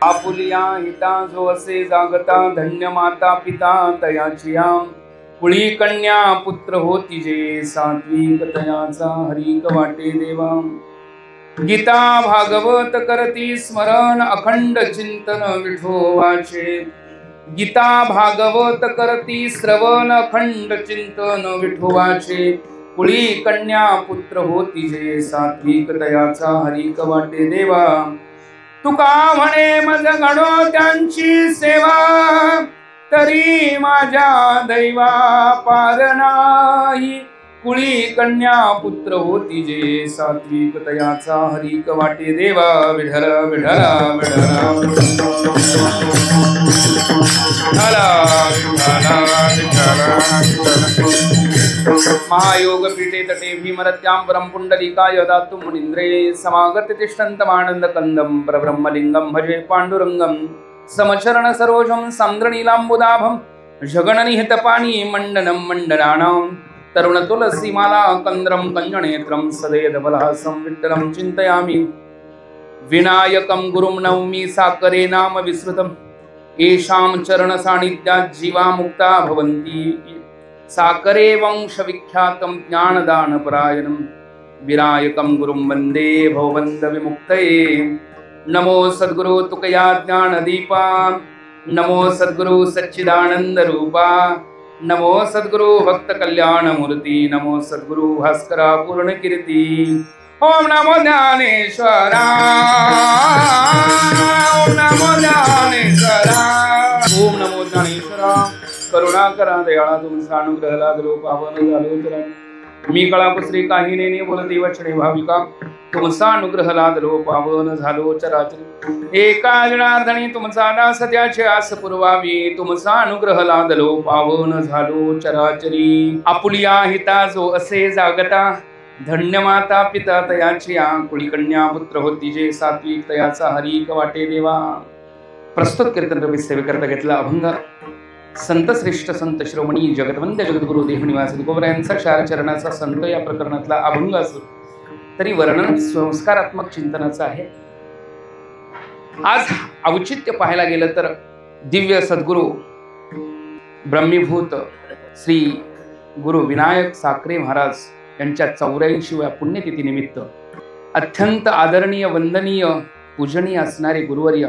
Apulia हिता जो असे जागता धन्य माता पिता तयाचिया कुळी कन्या पुत्र होती जे सात्विक तयाचा हरिक वाटे देवा गीता भागवत करती स्मरण अखंड चिंतन विठोबाचे गीता भागवत करती श्रवण अखंड चिंतन विठोबाचे कुळी कन्या पुत्र होती जे सात्विक तयाचा हरिक वाटे देवा तुका म्हणे मज घडो त्यांची सेवा तरी माझ्या दैवा पार नाही कुळी कन्या पुत्र होती जे सात्विक तयाचा हरिक वाटे देवा विठल विठल महायोग पीठे तटे भीमरत्यां परम पुंडलिकाय दातु मुनीन्द्रे समागत तिष्ठन्तमानंद कंदम परब्रह्मलिंगम भजे पांडुरंगम समचरण सरोजम सान्द्रनीलांबुदाभम जगणनिहितपाणी मंडनम मंडनानां तरुण तुलसी माला कंद्रम कंजनेत्रम सदेदबलहासं विठ्ठलं चिन्तयामि विनायकं गुरुं नौमि साकरे नाम विस्मृतम् येषां चरण सान्निध्यात् जीवा मुक्ता भवन्ति साकरे वंश विख्यातं ज्ञानदान परायणं विनायकं गुरुं वन्दे भवबन्ध विमुक्तये नमो सद्गुरु तुकया ज्ञानदीपा नमो सद्गुरु सच्चिदानंद रूपा नमो सद्गुरु भक्त कल्याण मूर्ति नमो सद्गुरु भास्करा पूर्ण कीर्ति ओम नमो ज्ञानेश्वरा ओम नमो ज्ञानेश्वरा ओम नमो ज्ञानेश्वरा करुणाकरा दयाळा तुमचा अनुग्रह लागलो पावन झालो चरण मी कळाकुसरी काही नेने बोलती वचने भाविका तुमचा अनुग्रह लादलो पावन झालो चराचर एका जनार्दनी तुमचा दास त्याचे आस पुरवावी तुमचा अनुग्रह लादलो पावन झालो चराचरी आपुलिया हिता जो असे जागता धन्य माता पिता तयाची कुळी कन्या पुत्र होती जे सात्विक तयाचा हरिक वाटे देवा प्रस्तुत कीर्तन रवी सेवेकरता घेतला अभंग संत श्रेष्ठ संत श्रोमणी जगतवंद्य जगद्गुरु देहनिवास तुकोबरा यांचा चार चरणाचा संत या प्रकरणातला अभंग असो तरी वर्णन संस्कारात्मक चिंतनाचं आहे। आज औचित्य पाहायला गेलं तर दिव्य सद्गुरु ब्रह्मीभूत श्री गुरु विनायक साखरे महाराज यांच्या 84व्या पुण्यतिथीनिमित्त अत्यंत आदरणीय वंदनीय पूजनीय असणारे गुरुवर्य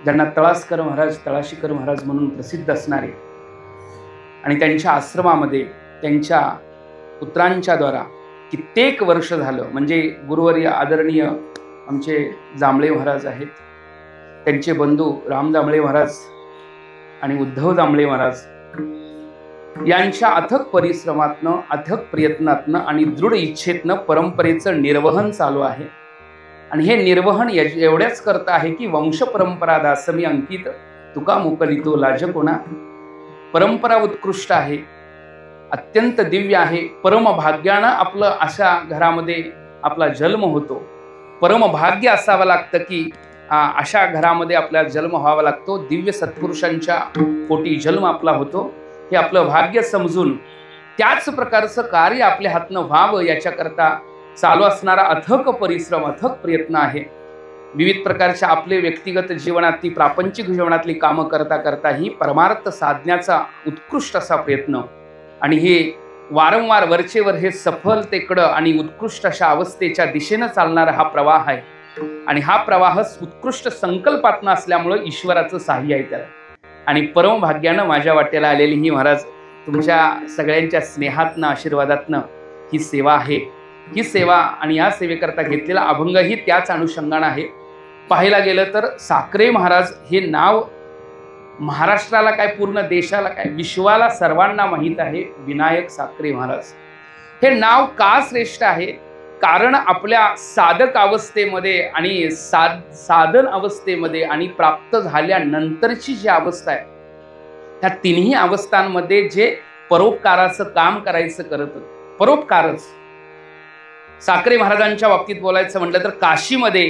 ज्यांना तळासकर महाराज तळाशीकर महाराज म्हणून प्रसिद्ध असणारे आणि त्यांच्या आश्रमामध्ये त्यांच्या पुत्रांच्या द्वारा कित्येक वर्ष झालं म्हणजे गुरुवर्य आदरणीय आमचे जांभळे महाराज आहेत त्यांचे बंधू राम जांभळे महाराज आणि उद्धव जांभळे महाराज यांच्या अथक परिश्रमातनं अथक प्रयत्नातनं आणि दृढ इच्छेतनं परंपरेचं निर्वहन चालू आहे आणि हे निर्वहन एवढ्याच करता आहे की वंश परंपरा दासमी अंकित तुका मुकलितो लाजकोना परंपरा उत्कृष्ट आहे अत्यंत दिव्य आहे परम भाग्यानं आपलं अशा घरामध्ये आपला जन्म होतो परम भाग्य असावं लागतं की अशा घरामध्ये आपला जन्म व्हावा लागतो दिव्य सत्पुरुषांच्या पोटी जन्म आपला होतो हे आपलं भाग्य समजून त्याच प्रकारचं कार्य आपल्या हातनं व्हावं याच्याकरता चालू असणारा अथक परिश्रम अथक प्रयत्न आहे विविध प्रकारच्या आपले व्यक्तिगत जीवनातली प्रापंचिक जीवनातली कामं करता करता ही परमार्थ साधण्याचा उत्कृष्ट असा प्रयत्न आणि हे वारंवार वरचेवर हे सफलतेकडं आणि उत्कृष्ट अशा अवस्थेच्या दिशेनं चालणारा हा प्रवाह आहे आणि हा प्रवाह उत्कृष्ट संकल्पात्मक असल्यामुळे ईश्वराचं सहाय्य आहे त्याला आणि परम भाग्यानं माझ्या वाट्याला आलेली ही महाराज तुमच्या सगळ्यांच्या स्नेहातनं आशीर्वादातनं ही सेवा आहे ही सेवा आणि या सेवेकरता घेतलेला अभंगही त्याच अनुषंगाने आहे पाहायला गेलं तर साखरे महाराज हे नाव महाराष्ट्राला काय पूर्ण देशाला काय विश्वाला सर्वांना माहीत आहे विनायक साखरे महाराज हे नाव का श्रेष्ठ आहे कारण आपल्या साधक अवस्थेमध्ये आणि साधन अवस्थेमध्ये आणि प्राप्त झाल्यानंतरची जी अवस्था आहे त्या तिन्ही अवस्थांमध्ये जे परोपकाराचं काम करायचं करत परोपकारच साखरे महाराजांच्या बाबतीत बोलायचं म्हटलं तर काशीमध्ये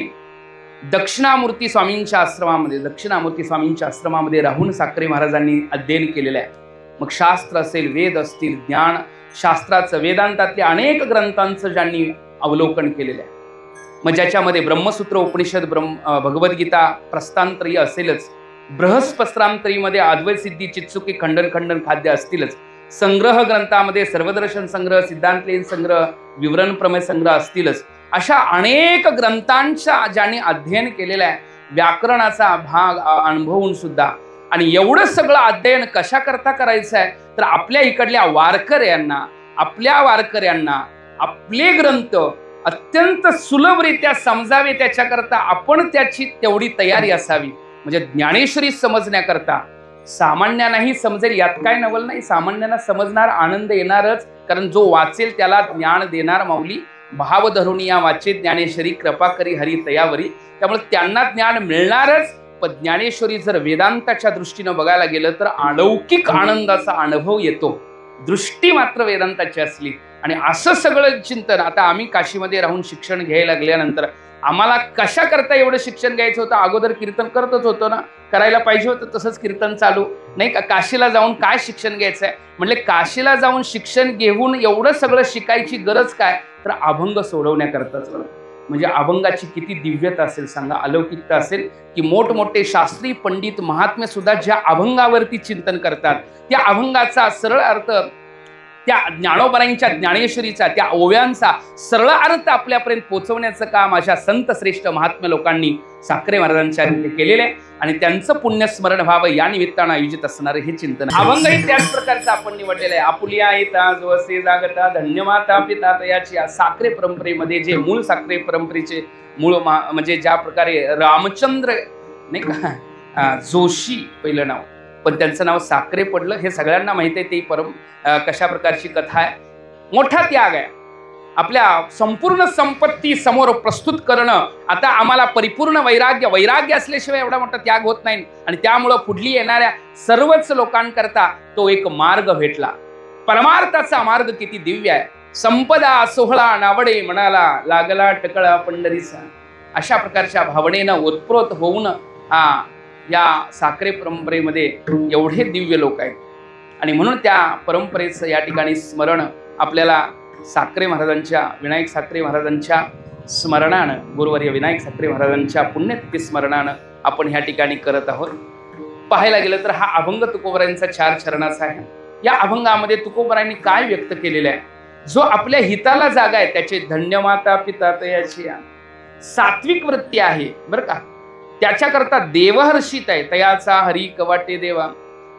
दक्षिणामूर्ती स्वामींच्या आश्रमामध्ये राहून साखरे महाराजांनी अध्ययन केलेलं आहे मग शास्त्र असेल वेद असतील ज्ञान शास्त्राचं वेदांतातल्या अनेक ग्रंथांचं ज्यांनी अवलोकन केलेलं आहे मग ज्याच्यामध्ये ब्रह्मसूत्र उपनिषद भगवद्गीता प्रस्थानत्रयी असेलच, बृहस्पत्रांतरीमध्ये अद्वैत सिद्धी चित्सुकी खंडन खंडन खाद्य असतीलच, संग्रह ग्रंथामध्ये सर्वदर्शन संग्रह, सिद्धांतलीन संग्रह, विवरण प्रमेय संग्रह असतीलच. अशा अनेक ग्रंथांचा ज्यांनी अध्ययन केलेला आहे, व्याकरणाचा भाग अनुभवून सुद्धा. आणि एवढं सगळं अध्ययन कशा करता करायचं आहे तर आपल्या इकडल्या वारकऱ्यांना, आपले ग्रंथ अत्यंत सुलभरित्या समजावे त्याच्याकरता आपण त्याची तेवढी तयारी असावी. म्हणजे ज्ञानेश्वरी समजण्याकरता सामान्यांनाही समजेल यात काय नवल नाही. सामान्यांना समजणार, आनंद येणारच, कारण जो वाचेल त्याला ज्ञान देणार माऊली. भाव धरून या वाचे ज्ञानेश्वरी, कृपा करी हरी तयावरी. त्यामुळे त्यांना ज्ञान मिळणारच. पण ज्ञानेश्वरी जर वेदांताच्या दृष्टीनं बघायला गेलं तर अलौकिक आनंदाचा अनुभव येतो, दृष्टी मात्र वेदांताची असली. आणि असं सगळं चिंतन आता आम्ही काशीमध्ये राहून शिक्षण घ्यायला लागल्यानंतर आम्हाला कशा करता एवढं शिक्षण घ्यायचं होतं. अगोदर कीर्तन करतच होतो ना, करायला पाहिजे होतं तसंच कीर्तन चालू नाही का. काशीला जाऊन काय शिक्षण घ्यायचं आहे म्हणजे काशीला जाऊन शिक्षण घेऊन एवढं सगळं शिकायची गरज काय तर अभंग सोडवण्याकरताच. म्हणजे अभंगाची किती दिव्यता असेल सांगा, अलौकिकता असेल की मोठमोठे शास्त्री पंडित महात्मे सुद्धा ज्या अभंगावरती चिंतन करतात, त्या अभंगाचा सरळ अर्थ, त्या ज्ञानोबरांच्या ज्ञानेश्वरीचा त्या ओव्यांचा सरळ अर्थ आपल्यापर्यंत पोहोचवण्याचं काम अशा संत श्रेष्ठ महात्म्य लोकांनी साखरे महाराजांच्या केलेले आहे. आणि त्यांचं पुण्यस्मरण व्हावं या निमित्तानं आयोजित असणारं हे चिंतन. अभंगही त्याच प्रकारचं आपण निवडलेलं आहे. आपुलिया येता जो असे जागता धन्यमाता पिता तयाची. साखरे परंपरेमध्ये जे मूळ साखरे परंपरेचे मूळ म्हणजे ज्या प्रकारे रामचंद्र नाही का जोशी पहिलं नाव, पण त्यांचं नाव साखरे पडलं हे सगळ्यांना माहिती आहे. ते कशा प्रकारची कथा आहे. मोठा त्याग आहे. आपल्या संपूर्ण संपत्ती समोर प्रस्तुत करणं. आता आम्हाला परिपूर्ण वैराग्य असल्याशिवाय एवढा मोठा त्याग होत नाही. आणि त्यामुळं पुढली येणाऱ्या सर्वच लोकांकरता तो एक मार्ग भेटला. परमार्थाचा मार्ग किती दिव्य आहे. संपदा सोहळा नावडे म्हणाला, लागला टकळा पंढरीचा. अशा प्रकारच्या भावनेनं ओतप्रोत होऊन या साखरे परंपरेमध्ये एवढे दिव्य लोक आहेत. आणि म्हणून त्या परंपरेचं या ठिकाणी स्मरण आपल्याला साखरे महाराजांच्या, विनायक साखरे महाराजांच्या स्मरणानं, गुरुवर्य विनायक साखरे महाराजांच्या पुण्यतिथी स्मरणानं आपण ह्या ठिकाणी करत आहोत. पाहायला गेलं तर हा अभंग तुकोबरायांचा 4 चरणाचा आहे. या अभंगामध्ये तुकोबरायांनी काय व्यक्त केलेलं आहे, जो आपल्या हिताला जागा आहे त्याचे धन्यमाता पिता तयाची सात्विक वृत्ती आहे बरं का. त्याच्याकरता देवहर्षित आहे. तयाचा हरी कवाटे देवा.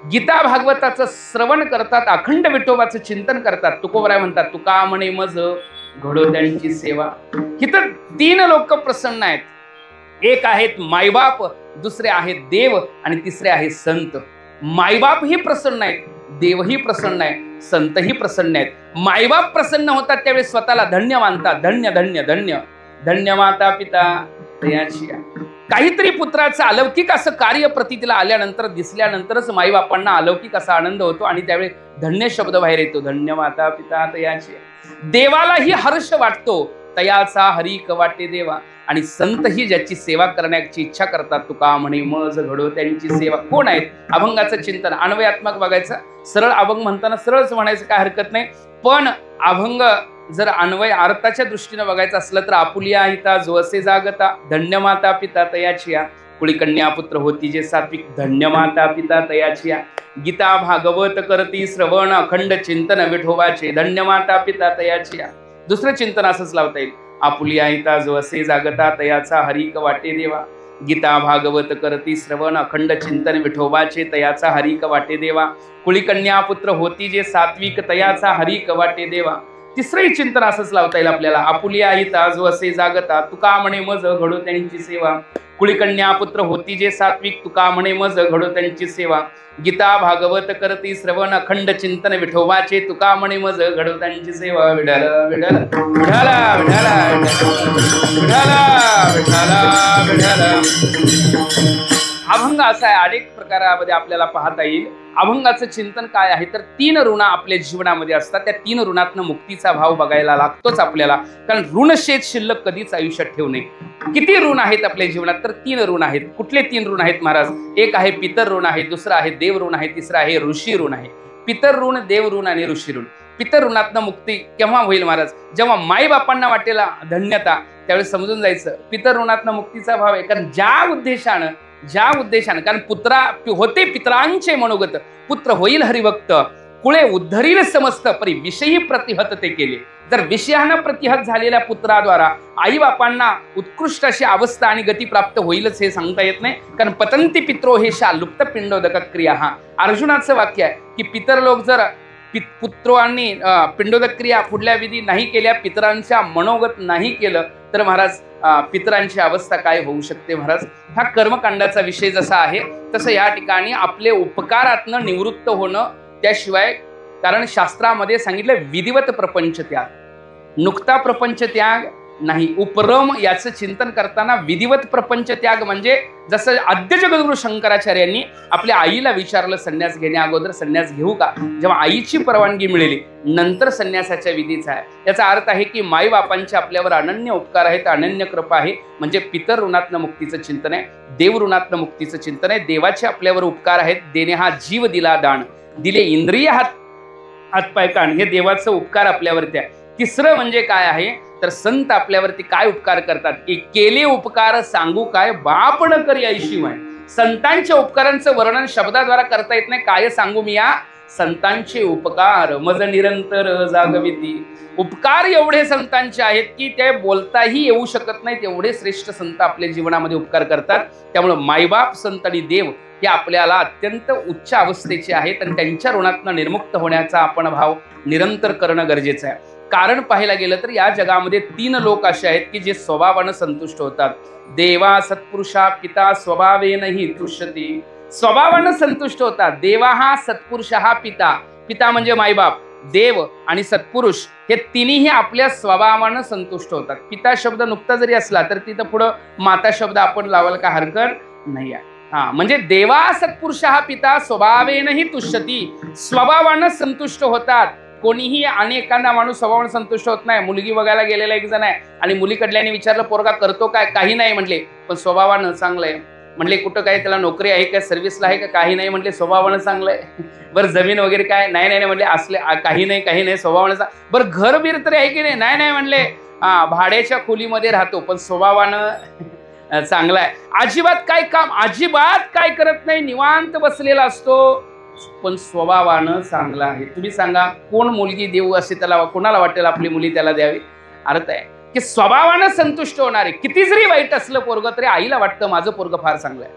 गीता भागवताचं श्रवण करतात, अखंड विठोबाचं चिंतन करतात. तुकोबराय म्हणतात, तुका म्हणे मज घडो त्यांची सेवा. इथं 3 लोक प्रसन्न आहेत. एक आहेत मायबाप, दुसरे आहेत देव आणि तिसरे आहेत संत. मायबापही प्रसन्न आहेत, देवही प्रसन्न आहे, संतही प्रसन्न आहेत. मायबाप प्रसन्न होतात त्यावेळी स्वतःला धन्य मानतात. धन्य धन्य धन्य धन्य माता पिता तयाची. काहीतरी पुत्राचं अलौकिक असं कार्य प्रतीला आल्यानंतर, दिसल्यानंतरच माईबापांना अलौकिक असा आनंद होतो आणि त्यावेळी धन्य शब्द बाहेर येतो. धन्य माता पिता तयाची. देवालाही हर्ष वाटतो. तयाचा हरी कवाटे देवा. आणि संतही ज्याची सेवा करण्याची इच्छा करतात, तुका म्हणे मज घडो त्यांची सेवा. कोण आहेत? अभंगाचं चिंतन अन्वयात्मक बघायचं. सरळ अभंग म्हणताना सरळच म्हणायचं काय हरकत नाही. पण अभंग जर अन्वय अर्थाच्या दृष्टीनं बघायचं असलं तर आपुलिया हिता जो असे जागता धन्यमाता पिता तयाची. कुळीकन्या पुत्र होती जे सात्विक धन्यमाता पिता तयाची. गीता भागवत करती श्रवण अखंड चिंतन विठोबाचे धन्यमाता पिता तयाची. दुसरं चिंतन असंच लावता येईल. आपुलिया हिता जो असे जागता तयाचा हरिक वाटे देवा. गीता भागवत करती श्रवण अखंड चिंतन विठोबाचे तयाचा हरिक वाटे देवा. कुळीकन्या पुत्र होती जे सात्विक तयाचा हरिक वाटे देवा. तिसरंही चिंतन असंच लावता येईल आपल्याला. आपुलिया हिता जो असे जागता तुका म्हणे मज घडो त्यांची सेवा. कुळीकन्या पुत्र होती जे सात्विक तुका म्हणे मज घडो त्यांची सेवा. गीता भागवत करती श्रवण अखंड चिंतन विठोबाचे तुका म्हणे मज घडो त्यांची सेवा. विठ्ठल विठ्ठल विठ्ठल विठ्ठल विठ्ठल विठ्ठल. अभंग असा आहे, अनेक प्रकारामध्ये आपल्याला पाहता येईल. अभंगाचं चिंतन काय आहे तर 3 ऋण आपल्या जीवनामध्ये असतात. त्या 3 ऋणातनं मुक्तीचा भाव बघायला लागतोच आपल्याला. कारण ऋणशेत शिल्लक कधीच आयुष्यात ठेवू नये. किती ऋण आहेत आपल्या जीवनात तर 3 ऋण आहेत. कुठले 3 ऋण आहेत महाराज? एक आहे पितर ऋण आहे, दुसरं आहे देव ऋण आहे, तिसरं आहे ऋषी ऋण आहे. पितर ऋण, देव ऋण आणि ऋषी ऋण. पितर ऋणातनं मुक्ती केव्हा होईल महाराज? जेव्हा माईबापांना वाटेला धन्यता त्यावेळेस समजून जायचं पितर ऋणातनं मुक्तीचा भाव आहे. कारण ज्या उद्देशानं कारण पुत्रा होते पितरांचे मनोगत, पुत्र होईल हरिभक्त, कुळे उद्धरील समस्त, परी विषयी प्रतिहत ते केले. जर विषयानं प्रतिहत झालेल्या पुत्राद्वारा आई बापांना उत्कृष्ट अशी अवस्था आणि गती प्राप्त होईलच हे सांगता येत नाही. कारण पतंती पित्रो हे शा लुप्त पिंडोदक क्रिया, हा अर्जुनाचं वाक्य आहे की पितर लोक जर पुत्रांनी पिंडोदक क्रिया पुढल्या विधी नाही केल्या, पितरांच्या मनोगत नाही केलं तर महाराज पितरांची अवस्था काय होऊ शकते महाराज. हा कर्मकांडाचा विषय जसा आहे तसं या ठिकाणी आपले उपकारातनं निवृत्त होणं, त्याशिवाय कारण शास्त्रामध्ये सांगितलं विधिवत प्रपंच त्याग, नुकता प्रपंच त्याग नाही. उपरम याचं चिंतन करताना विधिवत प्रपंच त्याग म्हणजे जसं आद्य जगद्गुरु शंकराचार्यांनी आपल्या आईला विचारलं संन्यास घेण्या अगोदर संन्यास घेऊ का, जेव्हा आईची परवानगी मिळाली नंतर संन्यासाच्या विधीचा आहे. याचा अर्थ आहे की माई बापांचे आपल्यावर अनन्य उपकार आहेत, अनन्य कृपा आहे. म्हणजे पितर ऋणातनं मुक्तीचं चिंतन आहे, देव ऋणातनं मुक्तीचं चिंतन आहे. देवाचे आपल्यावर उपकार आहेत, देणे हा जीव दिला दान, दिले इंद्रिय हातपाय कान, हे देवाचं उपकार आपल्यावरती आहे. तिसरं म्हणजे काय आहे तर संत आपल्यावरती काय उपकार करतात की केले उपकार सांगू काय, बाप न करी ऐशी माय. संतांच्या उपकारांचं वर्णन शब्दाद्वारा करता येत नाही, काय सांगू मी या संतांचे उपकार, मज निरंतर जागविती. उपकार एवढे संतांचे आहेत की ते बोलताही येऊ शकत नाहीत, एवढे श्रेष्ठ संत आपल्या जीवनामध्ये उपकार करतात. त्यामुळे मायबाप, संत आणि देव हे आपल्याला अत्यंत उच्च अवस्थेचे आहेत आणि त्यांच्या ऋणातनं निर्मुक्त होण्याचा आपण भाव निरंतर करणं गरजेचं आहे. कारण पाहायला गेलं तर या जगामध्ये 3 लोक असे आहेत की जे स्वभावानं संतुष्ट होतात. देवा सत्पुरुषा पिता स्वभावेनही तुष्यती. स्वभावानं संतुष्ट होतात. देवा हा, सत्पुरुष हा पिता, पिता म्हणजे मायबाप, देव आणि सत्पुरुष हे तिन्ही आपल्या स्वभावानं संतुष्ट होतात. पिता शब्द नुकता जरी असला तर तिथं पुढं माता शब्द आपण लावायला का हरकत नाही आहे. म्हणजे देवा सत्पुरुष हा पिता स्वभावेनही तुष्यती, स्वभावानं संतुष्ट होतात. कोणीही अनेकांना माणूस स्वभावानं संतुष्ट होत नाही. मुलगी बघायला गेलेला एक जण आहे आणि मुलीकडल्याने विचारलं पोरगा करतो काय, काही नाही म्हटले, पण स्वभावानं चांगलं आहे. म्हणले कुठं काय त्याला नोकरी आहे का, सर्व्हिसला आहे का, काही नाही म्हटले, स्वभावानं चांगलं आहे. बरं जमीन वगैरे काय, नाही नाही म्हटले, असले काही नाही स्वभावानं. बरं घर बीर तरी आहे की नाही, नाही म्हणले, भाड्याच्या खोलीमध्ये राहतो पण स्वभावानं चांगला आहे. अजिबात काय करत नाही, निवांत बसलेला असतो पण स्वभावानं चांगला आहे. तुम्ही सांगा कोण मुलगी देऊ असे त्याला, कोणाला वाटेल आपली मुली त्याला द्यावी. अर्थ आहे की स्वभावानं संतुष्ट होणारे. किती जरी वाईट असलं पोरग तरी आईला वाटतं माझं पोरग फार चांगलं आहे,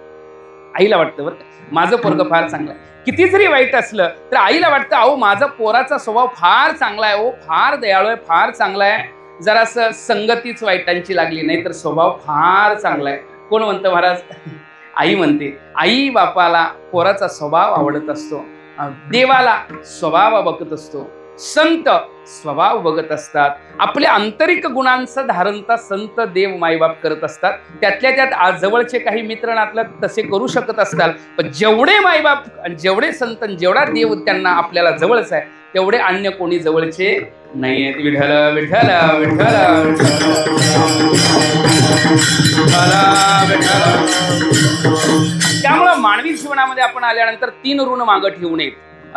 आईला वाटतं बरं माझं पोरग फार चांगलं आहे. किती जरी वाईट असलं तर आईला वाटतं अहो माझा पोराचा स्वभाव फार चांगला आहे, ओ फार दयाळू आहे, फार चांगला आहे. जरासं संगतीच वाईटांची लागली नाही तर स्वभाव फार चांगला आहे. कोण म्हणतं महाराज? आई म्हणते. आई बापाला पोराचा स्वभाव आवडत असतो, देवाला स्वभाव बघत असतो, संत स्वभाव बघत असतात. आपल्या आंतरिक गुणांचं धारणता संत देव मायबाप करत असतात. त्यातल्या त्यात जवळचे काही मित्र नातलं तसे करू शकत असतात, पण जेवढे मायबाप, जेवढे संत, जेवढा देव त्यांना आपल्याला जवळच आहे तेवढे अन्य कोणी जवळचे नाही आहेत. विठ्ठल विठ्ठल विठ्ठल त्यामुळं मानवी जीवनामध्ये आपण आल्यानंतर 3 ऋण मागं ठेवू नयेत.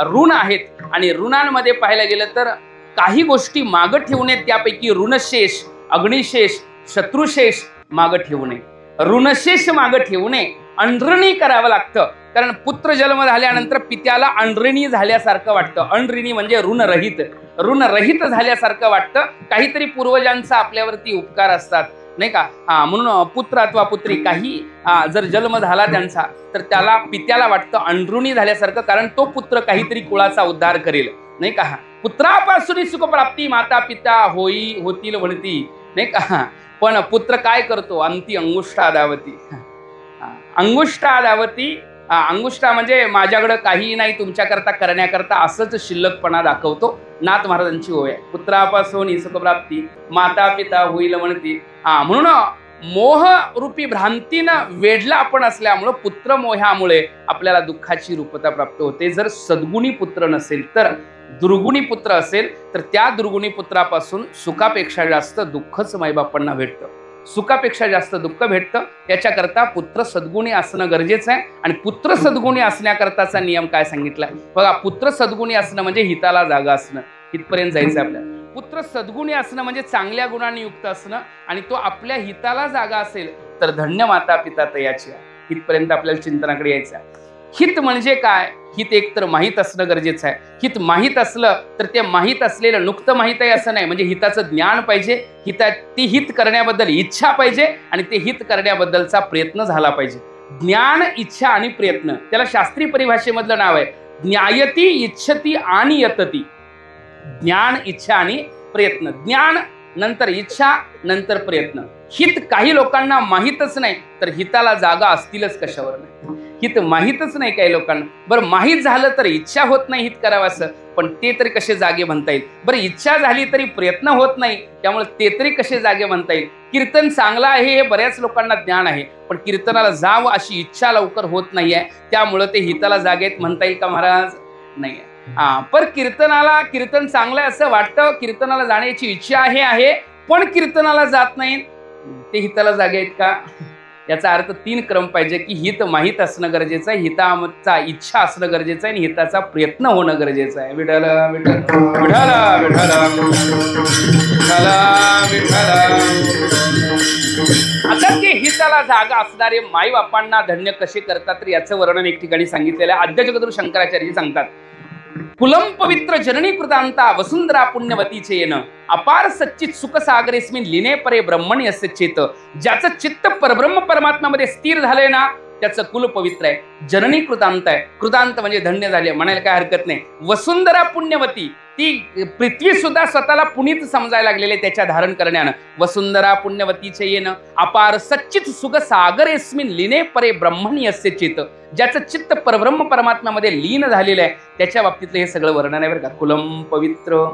ऋण आहेत आणि ऋणांमध्ये पाहायला गेलं तर काही गोष्टी मागं ठेवू नयेत. त्यापैकी ऋणशेष, अग्निशेष, शत्रुशेष मागं ठेवू नये. ऋणशेष मागं ठेवू नये. अनऋणी करावं लागतं. कारण पुत्र जन्म झाल्यानंतर पित्याला अनऋणी झाल्यासारखं वाटतं. अनऋणी म्हणजे ऋणरहित झाल्यासारखं वाटतं. काहीतरी पूर्वजांचा आपल्यावरती उपकार असतात नाही का. म्हणून पुत्र अथवा पुत्री काही जर जन्म झाला त्यांचा तर त्याला पित्याला वाटतं अनऋणी झाल्यासारखं, कारण तो पुत्र काहीतरी कुळाचा उद्धार करेल नाही का. पुत्रापासून सुखप्राप्ती माता पिता होतील म्हणती नाही का. पण पुत्र काय करतो? अंती अंगुष्ठादावती. अंगुष्ठादावती, अंगुष्ठा म्हणजे माझ्याकडे काही नाही तुमच्याकरता करण्याकरता असंच शिल्लकपणा दाखवतो. नाथ महाराजांची ओळ आहे. पुत्रापासून सुखप्राप्ती माता पिता होईल म्हणती. म्हणून मोह रूपी भ्रांतीनं वेढला आपण असल्यामुळं पुत्र मोह्यामुळे आपल्याला दुःखाची रूपता प्राप्त होते. जर सद्गुणी पुत्र नसेल तर दुर्गुणी पुत्र असेल तर त्या दुर्गुणी पुत्रापासून सुखापेक्षा जास्त दुःखच माईबापांना भेटतं. सुखापेक्षा जास्त दुःख भेटतं. त्याच्याकरता पुत्र सद्गुणी असणं गरजेचं आहे. आणि पुत्र सद्गुणी असण्याकरताचा नियम काय सांगितला बघा. पुत्र सद्गुणी असणं म्हणजे हिताला जागा असणं. इथपर्यंत जायचं आपल्याला. पुत्र सद्गुणी असणं म्हणजे चांगल्या गुणांनी युक्त असणं, आणि तो आपल्या हिताला जागा असेल तर धन्य माता पिता तयाची. हितपर्यंत आपल्याला चिंतनाकडे यायचं आहे. हित म्हणजे काय? हित एकतर माहीत असणं गरजेचं आहे. हित माहीत असलं तर ते माहीत असलेलं नुकतं माहीत आहे असं नाही, म्हणजे हिताचं ज्ञान पाहिजे, ती हित करण्याबद्दल इच्छा पाहिजे, आणि ते हित करण्याबद्दलचा प्रयत्न झाला पाहिजे. ज्ञान, इच्छा आणि प्रयत्न, त्याला शास्त्रीय परिभाषेमधलं नाव आहे ज्ञायती, इच्छती आणि यतती. ज्ञान, इच्छा आणि प्रयत्न. ज्ञान नंतर इच्छा नंतर प्रयत्न. हित काही लोकांना माहीतच नाही तर हिताला जागा असतीलच कशावर नाही. हित माहीतच नाही काही लोकांना. बरं, माहीत झालं तर इच्छा होत नाही हित करावंसं, पण ते तरी कसे जागे म्हणता येईल? बरं, इच्छा झाली तरी प्रयत्न होत नाही, त्यामुळे ते तरी कसे जागे म्हणता येईल? कीर्तन चांगलं आहे हे बऱ्याच लोकांना ज्ञान आहे, पण कीर्तनाला जावं अशी इच्छा लवकर होत नाहीये, त्यामुळे ते हिताला जागेत म्हणता येईल का महाराज? नाही. पण कीर्तन चांगलं आहे असं वाटतं, कीर्तनाला जाण्याची इच्छा आहे, पण कीर्तनाला जात नाही, ते हिताला जागे आहेत का? याचा अर्थ 3 क्रम पाहिजे की हित माहीत असणं गरजेचं आहे, हिताचा इच्छा असणं गरजेचं आहे, आणि हिताचा प्रयत्न होणं गरजेचं आहे. विठ्ठल विठ्ठल विठ्ठल विठ्ठल विठ्ठल. आता ते हिताला जागा असणारे माई बापांना धन्य कसे करतात तर याचं वर्णन एक ठिकाणी सांगितलेलं आहे. आद्य जगद्गुरू शंकराचार्य सांगतात, कुलम पवित्र जननी कृतांता वसुंधरा पुण्यवतीचे येण अपार सच्चित सुख सागरेस्मिन लिने परे ब्रह्मणी असे चेत. ज्याचं चित्त परब्रह्म परमात्म्यामध्ये स्थिर झालंय ना त्याचं कुल पवित्र आहे. जननी कृतांत आहे. कृतांत म्हणजे धन्य झाले म्हणायला काय हरकत नाही. वसुंधरा पुण्यवती, ती पृथ्वी सुद्धा स्वतःला पुनीत समजायला लागलेले त्याच्या धारण करण्यानं. वसुंधरा पुण्यवतीचे येणं अपार सच्चित सुख सागरेस्मिन लिने परे ब्रह्मणी असे चेत. ज्याचं चित्त परब्रह्म परमात्म्यामध्ये लीन झालेलं आहे त्याच्या बाबतीतलं हे सगळं वर्णन आहे बरं का. कुलम पवित्र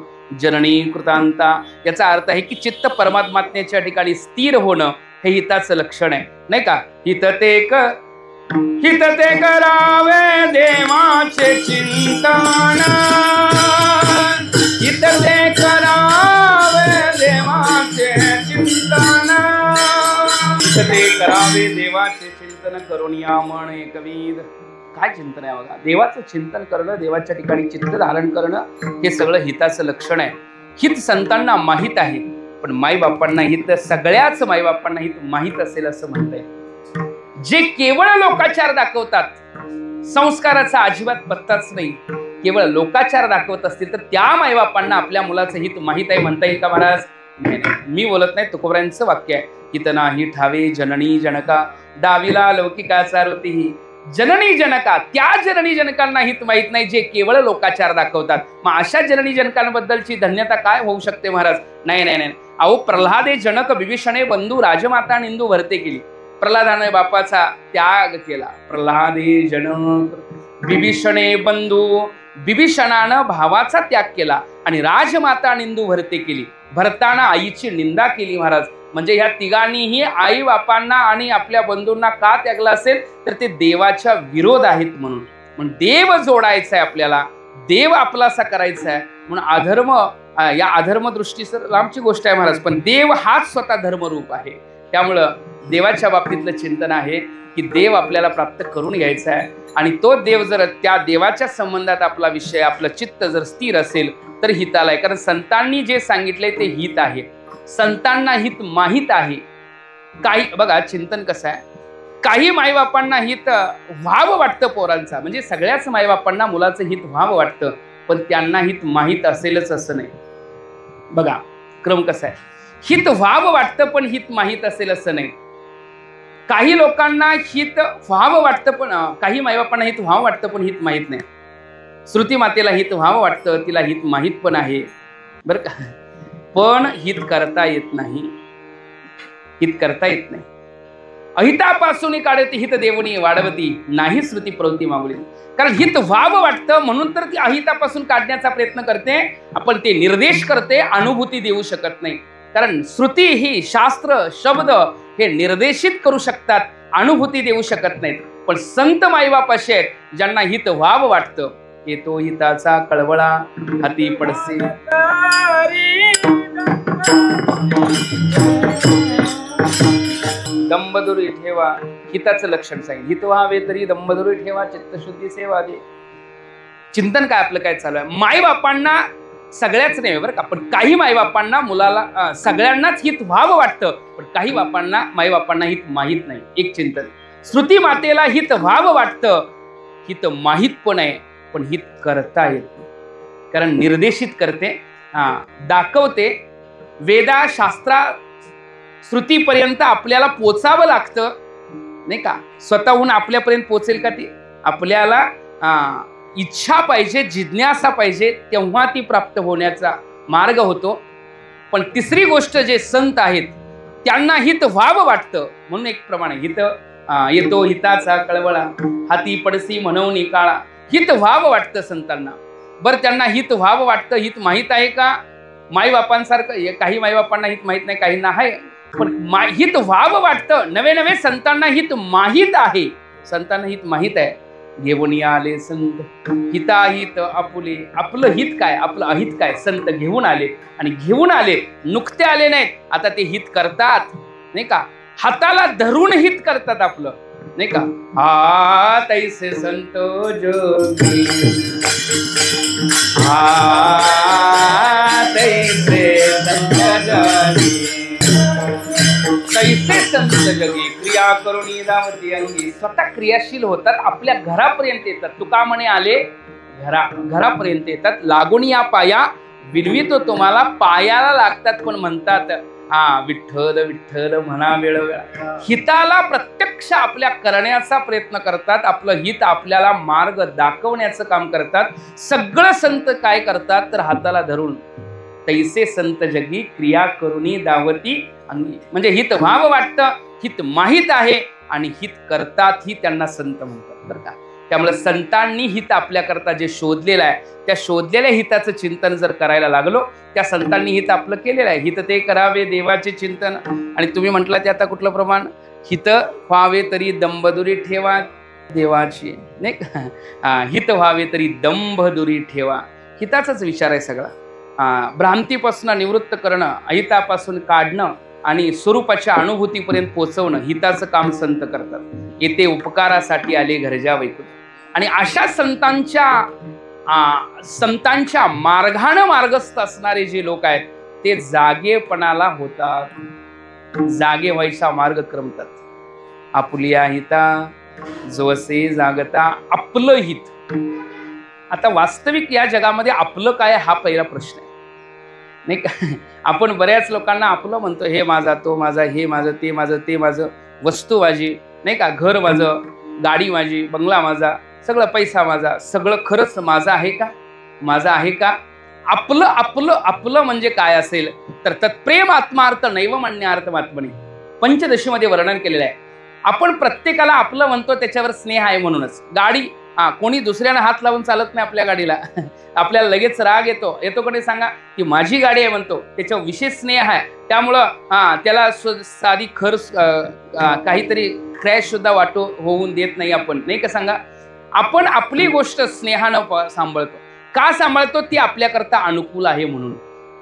जननी कृतांता, याचा अर्थ आहे की चित्त परमात्म्याच्या ठिकाणी स्थिर होणं हे हिताचं लक्षण आहे, नाही का. हित ते करावे देवाचे चिंतन, हित ते करावे देवाचे चिंतन, हित ते करावे देवाचे चिंतन करून या मन एकविध. काय चिंतन आहे बघा, देवाचं चिंतन करणं, देवाच्या ठिकाणी चित्त धारण करणं हे सगळं हिताचं लक्षण आहे. हित संतांना माहीत आहे, पण माईबापांना हित, सगळ्याच माईबापांना हित माहीत असेल असं म्हणताय. जे केवळ लोकाचार दाखवतात, संस्काराचा अजिबात पत्ताच नाही, केवळ लोकाचार दाखवत असतील तर त्या माईबापांना आपल्या मुलाचं हित माहीत आहे म्हणता येईल का महाराज? नाही, मी बोलत नाही, तुकोबारायांचं वाक्य आहे. हित नाही ठावे जननी जनका दाविला लौकिकाचा रतीही. जननी जनका, त्या जननी जनकांना हित माहीत नाही जे केवळ लोकाचार दाखवतात. मग अशा जननी जनकांबद्दलची धन्यता काय होऊ शकते महाराज? नाही नाही नाही. अहो, प्रल्हादे जनक विभीषणे बंधू राजमाता निंदू भरते केली. प्रल्हादाने बापाचा त्याग केला. प्रल्हादे जनक विभीषणे बंधू, विभीषणानं भावाचा त्याग केला आणि राजमाता निंदू भरते केली. भरताना आईची निंदा केली महाराज. म्हणजे ह्या तिघांनीही आई बापांना आणि आपल्या बंधूंना का त्यागला असेल तर ते देवाच्या विरोध आहेत म्हणून. म्हणून देव जोडायचा आहे आपल्याला, देव आपलासा करायचा आहे म्हणून अधर्म, या अधर्म दृष्टीसर लांबची गोष्ट आहे महाराज, पण देव हाच स्वतः धर्मरूप आहे. त्यामुळं देवाच्या बाबतीतलं चिंतन आहे की देव आपल्याला प्राप्त करून घ्यायचा आहे, आणि तो देव जर त्या देवाच्या संबंधात आपला विषय, आपलं चित्त जर स्थिर असेल तर हिताला आहे. कारण संतांनी जे सांगितलंय ते हित आहे, संतांना हित माहीत आहे. काही बघा चिंतन कसं आहे, काही माईबापांना हित व्हावं वाटतं पोरांचा, म्हणजे सगळ्याच माईबापांना मुलाचं हित व्हावं वाटतं, पण त्यांना हित माहीत असेलच असं नाही. बघा क्रम कसा आहे, हित व्हावं वाटतं पण हित माहीत असेल असं नाही. काही लोकांना हित व्हावं वाटतं, पण काही माईबापांना हित व्हावं वाटतं पण हित माहीत नाही. श्रुती मातेला हित व्हावं वाटतं, तिला हित माहीत पण आहे बरं का, पण हित करता येत नाही. हित करता येत नाही. अहितापासून काढते हित देवणी वाढवती नाही श्रुती प्रवृत्ती मागुली. कारण हित व्हावं वाटतं म्हणून तर ती अहितापासून काढण्याचा प्रयत्न करते, आपण ते निर्देश करते, अनुभूती देऊ शकत नाही. कारण श्रुती ही शास्त्र शब्द हे निर्देशित करू शकतात, अनुभूती देऊ शकत नाहीत. पण संत माईबाप असे आहेत ज्यांना हित व्हावं वाटतं. येतो हिताचा कळवळा हाती पडसे, दंबदुरी ठेवा. हिताचं लक्षण सांगितलं, हित व्हावे तरी दंबदुरी ठेवा, चित्तशुद्धी सेवा दे. चिंतन काय आपलं काय चालू आहे, माईबापांना सगळ्याच नाही बरं का, पण काही माईबापांना मुलाला सगळ्यांनाच हित व्हावं वाटतं, पण काही बापांना माईबापांना हित माहीत नाही. एक चिंतन, श्रुती मातेला हित व्हावं वाटतं, हित माहीत पण आहे, पण हित करता येत नाही. कारण निर्देशित करते, दाखवते, वेदा शास्त्रा श्रुतीपर्यंत आपल्याला पोचावं लागतं नाही का. स्वतःहून आपल्यापर्यंत पोचेल का ती? आपल्याला इच्छा पाहिजे, जिज्ञासा पाहिजे, तेव्हा ती प्राप्त होण्याचा मार्ग होतो. पण तिसरी गोष्ट, जे संत आहेत त्यांना हित व्हावं वाटतं, म्हणून एक प्रमाणे हित येतो हिताचा कळवळा, हाती पडसी म्हणून काळा. हित व्हावं वाटतं संतांना. बरं, त्यांना हित व्हावं वाटतं, हित माहीत आहे का? माईबापांसारखं काही माईबापांना हित माहीत नाही, काहींना आहे, पण हित व्हावं वाटतं. नवे नवे संतांना हित माहीत आहे, संतांना हित माहीत आहे. घेऊन आले संत हिताहित आपुले. आपलं हित काय, आपलं अहित काय, संत घेऊन आले. आणि घेऊन आले, नुकते आले नाहीत, आता ते हित करतात नाही का. हाताला धरून हित करतात आपलं नाही का. हा तैसे संत जोगी, हा तैसे संत जोगी, तैसे संत जगी क्रिया करुणी दावती अंगी. स्वतः क्रियाशील होतात, आपल्या घरापर्यंत येतात. तुका म्हणे आले घरापर्यंत येतात. लागून या पाया विनवितो तुम्हाला. पायाला लागतात, पण म्हणतात विठ्ठल विठ्ठल म्हणा वेळोवेळा. हिताला प्रत्यक्ष आपल्या करण्याचा प्रयत्न करतात. आपलं हित आपल्याला मार्ग दाखवण्याचं काम करतात. सगळं संत काय करतात तर हाताला धरून तैसे संत जगी क्रिया करुणी दावती अंगी. म्हणजे हित व्हावं वाटतं, हित माहीत आहे आणि हित करतात, ही त्यांना संत म्हणतात बरं का. त्यामुळे संतांनी हित आपल्याकरता जे शोधलेलं आहे, त्या शोधलेल्या हिताचं चिंतन जर करायला लागलो, त्या संतांनी हित आपलं केलेलं आहे. हित ते करावे देवाचे चिंतन. आणि तुम्ही म्हटलं ते आता कुठलं प्रमाण, हित व्हावे तरी दंबदुरी ठेवा देवाची नाही का. हित व्हावे तरी दंबदुरी ठेवा. हिताचाच विचार आहे सगळा. भ्रांतीपासून निवृत्त करणं, अहितापासून काढणं आणि स्वरूपाच्या अनुभूतीपर्यंत पोहोचवणं, हिताचं काम संत करतात. येथे उपकारासाठी आले घरजा वैकुंठ. आणि अशा संतांच्या मार्गानं मार्गस्थ असणारे जे लोक आहेत, ते जागेपणाला होतात, जागे व्हायचा मार्ग क्रमतात. आपुलिया हिता जवसे जागता. आपलं हित. आता वास्तविक या जगामध्ये आपलं काय, हा पहिला प्रश्न आहे नाही का. आपण बऱ्याच लोकांना आपलं म्हणतो, हे माझा, तो माझा, हे माझं, ते माझं, ते माझं, वस्तू माझी नाही का, घर माझं, गाडी माझी, बंगला माझा, सगळं पैसा माझा, सगळं खरंच माझं आहे का, माझं आहे का. आपलं आपलं आपलं म्हणजे काय असेल तर तत्प्रेम आत्मार्थ नैव म्हणण्यार्थ आत्मनी पंचदशीमध्ये वर्णन केलेलं आहे. आपण प्रत्येकाला आपलं म्हणतो, त्याच्यावर स्नेह आहे म्हणूनच. गाडी, कोणी दुसऱ्यानं हात लावून चालत नाही आपल्या गाडीला. आपल्याला लगेच राग येतो कडे सांगा की माझी गाडी आहे म्हणतो, त्याच्यावर विशेष स्नेह आहे. त्यामुळं त्याला साधी खर्च काहीतरी क्रॅश सुद्धा होऊन देत नाही आपण नाही का. सांगा, आपण आपली गोष्ट स्नेहानं सांभाळतो. का सांभाळतो? ती आपल्याकरता अनुकूल आहे म्हणून.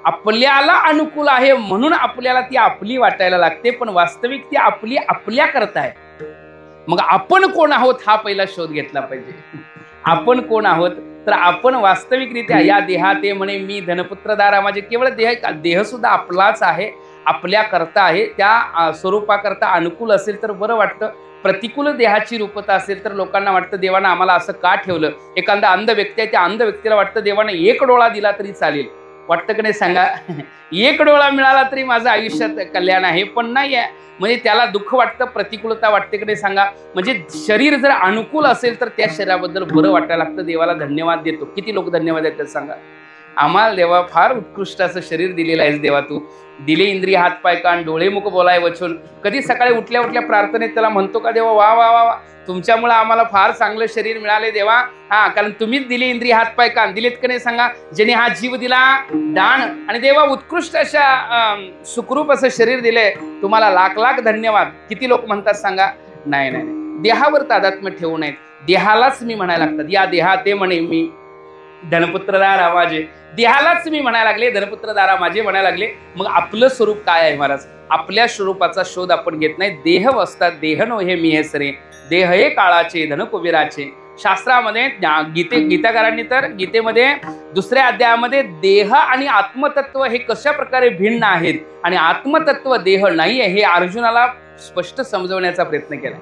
आपल्याला अनुकूल आहे म्हणून आपल्याला ती आपली वाटायला लागते, पण वास्तविक ती आपली आपल्याकरता आहे. मग आपण कोण आहोत हा पहिला शोध घेतला पाहिजे. आपण कोण आहोत तर आपण वास्तविकरित्या या देहाते म्हणे मी धनपुत्र दारा माझे. केवळ देह सुद्धा आपलाच आहे, आपल्याकरता आहे. त्या स्वरूपाकरता अनुकूल असेल तर बरं वाटतं. प्रतिकूल देहाची रूपता असेल तर लोकांना वाटतं देवानं आम्हाला असं का ठेवलं. एखादा अंध व्यक्ती आहे, त्या अंध व्यक्तीला वाटतं देवानं एक डोळा दिला तरी चालेल. वाटतं की नाही सांगा. एक डोळा मिळाला तरी माझं आयुष्यात कल्याण आहे, पण नाही आहे. म्हणजे त्याला दुःख वाटतं, प्रतिकूलता वाटते की नाही सांगा. म्हणजे शरीर जर अनुकूल असेल तर त्या शरीराबद्दल बरं वाटायला लागतं, देवाला धन्यवाद देतो. किती लोक धन्यवाद देतात सांगा. आम्हाला देवा फार उत्कृष्ट असं शरीर दिलेलं आहेस देवा, तू दिले इंद्रिय हात पाय कान डोळे मुख बोलाय वचन. कधी सकाळी उठल्या उठल्या प्रार्थनेत त्याला म्हणतो का देवा वा वा वा तुमच्यामुळे आम्हाला फार चांगलं शरीर मिळाले देवा. कारण तुम्हीच दिले इंद्रिय हात पाय कान दिलेत का नाही सांगा. ज्याने हा जीव दिला दान, आणि देवा उत्कृष्ट अशा सुखरूप असं शरीर दिलंय, तुम्हाला लाख लाख धन्यवाद. किती लोक म्हणतात सांगा. नाही नाही नाही, देहावर तादात्म्य ठेवू नयेत. देहालाच मी म्हणायला लागतात. या देहा ते म्हणे मी धनपुत्र दारा माझे. देहालाच मी म्हणायला लागले, धनपुत्र दारा माझे म्हणायला लागले. मग आपलं स्वरूप काय आहे महाराज. आपल्या स्वरूपाचा शोध आपण घेत नाही. देह वसतात देह नो हे मी हे सरे. देह हे काळाचे धन कुबेराचे. शास्त्रामध्ये गीताकारांनी तर गीतेमध्ये दुसऱ्या अध्यायामध्ये देह आणि आत्मतत्व हे कशा प्रकारे भिन्न आहेत आणि आत्मतत्व देह नाही आहे हे अर्जुनाला स्पष्ट समजवण्याचा प्रयत्न केला.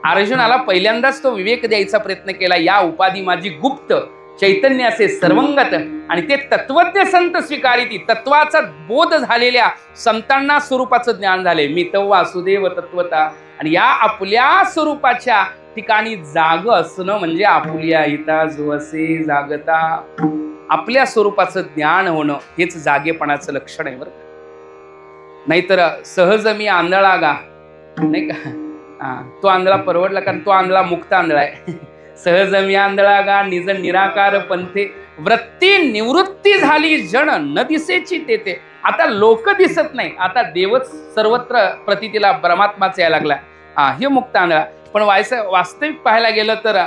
अर्जुनाला पहिल्यांदाच तो विवेक द्यायचा प्रयत्न केला. या उपाधी माझी गुप्त चैतन्य असे सर्वंगत आणि ते तत्वज्ञ संत स्वीकारिती. तत्वाचा बोध झालेल्या संतांना स्वरूपाचं ज्ञान झाले. मी तव वासुदेव तत्वता. आणि या आपल्या स्वरूपाच्या ठिकाणी जाग असणं म्हणजे आपुल्या हिता जो असे जागता. आपल्या स्वरूपाचं ज्ञान होणं हेच जागेपणाचं लक्षण आहे बरं. नाहीतर सहज मी आंधळा गा नाही का, तो आंधळा परवडला कारण तो आंधळा मुक्त आंधळा आहे. सहज मी आंधळा गा निज निराकार पंथे वृत्ती निवृत्ती झाली जण न दिसेची तेथे. आता लोक दिसत नाही, आता देवच सर्वत्र प्रतीतीला परमात्माचा यायला लागला. हे मुक्त आंधळा. पण वास्तविक पाहायला गेलं तर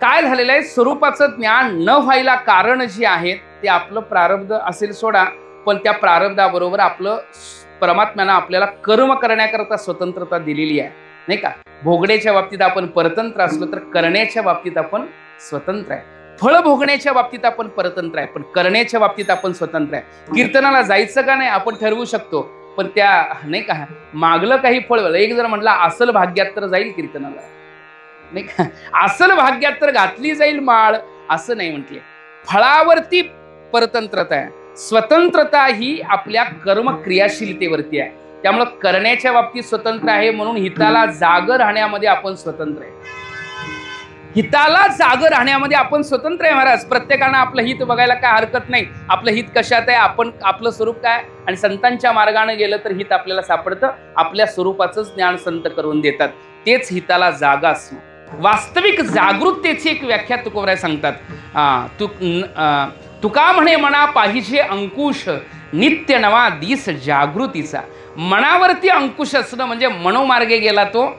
काय झालेलं आहे, स्वरूपाचं ज्ञान न व्हायला कारण जे आहे ते आपलं प्रारब्ध असेल सोडा. पण त्या प्रारब्धाबरोबर आपलं परमात्म्यानं आपल्याला कर्म करण्याकरता स्वतंत्रता दिलेली आहे नाही का. भोगण्याच्या बाबतीत आपण परतंत्र असलो तर करण्याच्या बाबतीत आपण स्वतंत्र आहे. फळ भोगण्याच्या बाबतीत आपण परतंत्र आहे पण करण्याच्या बाबतीत आपण स्वतंत्र आहे. कीर्तनाला जायचं का नाही आपण ठरवू शकतो पण त्या नाही का मागलं काही फळ. एक जर म्हटलं असल भाग्यात तर जाईल कीर्तनाला नाही का, असल भाग्यात तर घातली जाईल माळ असं नाही म्हटले. फळावरती परतंत्रता आहे. स्वतंत्रता ही आपल्या कर्म क्रियाशीलतेवरती आहे. त्यामुळं करण्याच्या बाबतीत स्वतंत्र आहे म्हणून हिताला जाग राहण्यामध्ये आपण स्वतंत्र आहे. हिताला जाग राहण्यामध्ये आपण स्वतंत्र आहे महाराज. प्रत्येकानं आपलं हित बघायला काय हरकत नाही. आपलं हित कशात आहे, आपण आपलं स्वरूप काय आणि संतांच्या मार्गाने गेलं तर हित आपल्याला सापडतं. आपल्या स्वरूपाचंच ज्ञान संत करून देतात. तेच हिताला जागा असणं. वास्तविक जागृततेची एक व्याख्या तुकोबराय सांगतात. तुका म्हणे मना पाहिजे अंकुश नित्य नवा दिस जागृतीचा. मनावरती अंकुश असणं म्हणजे मनोमार्गे गेला तो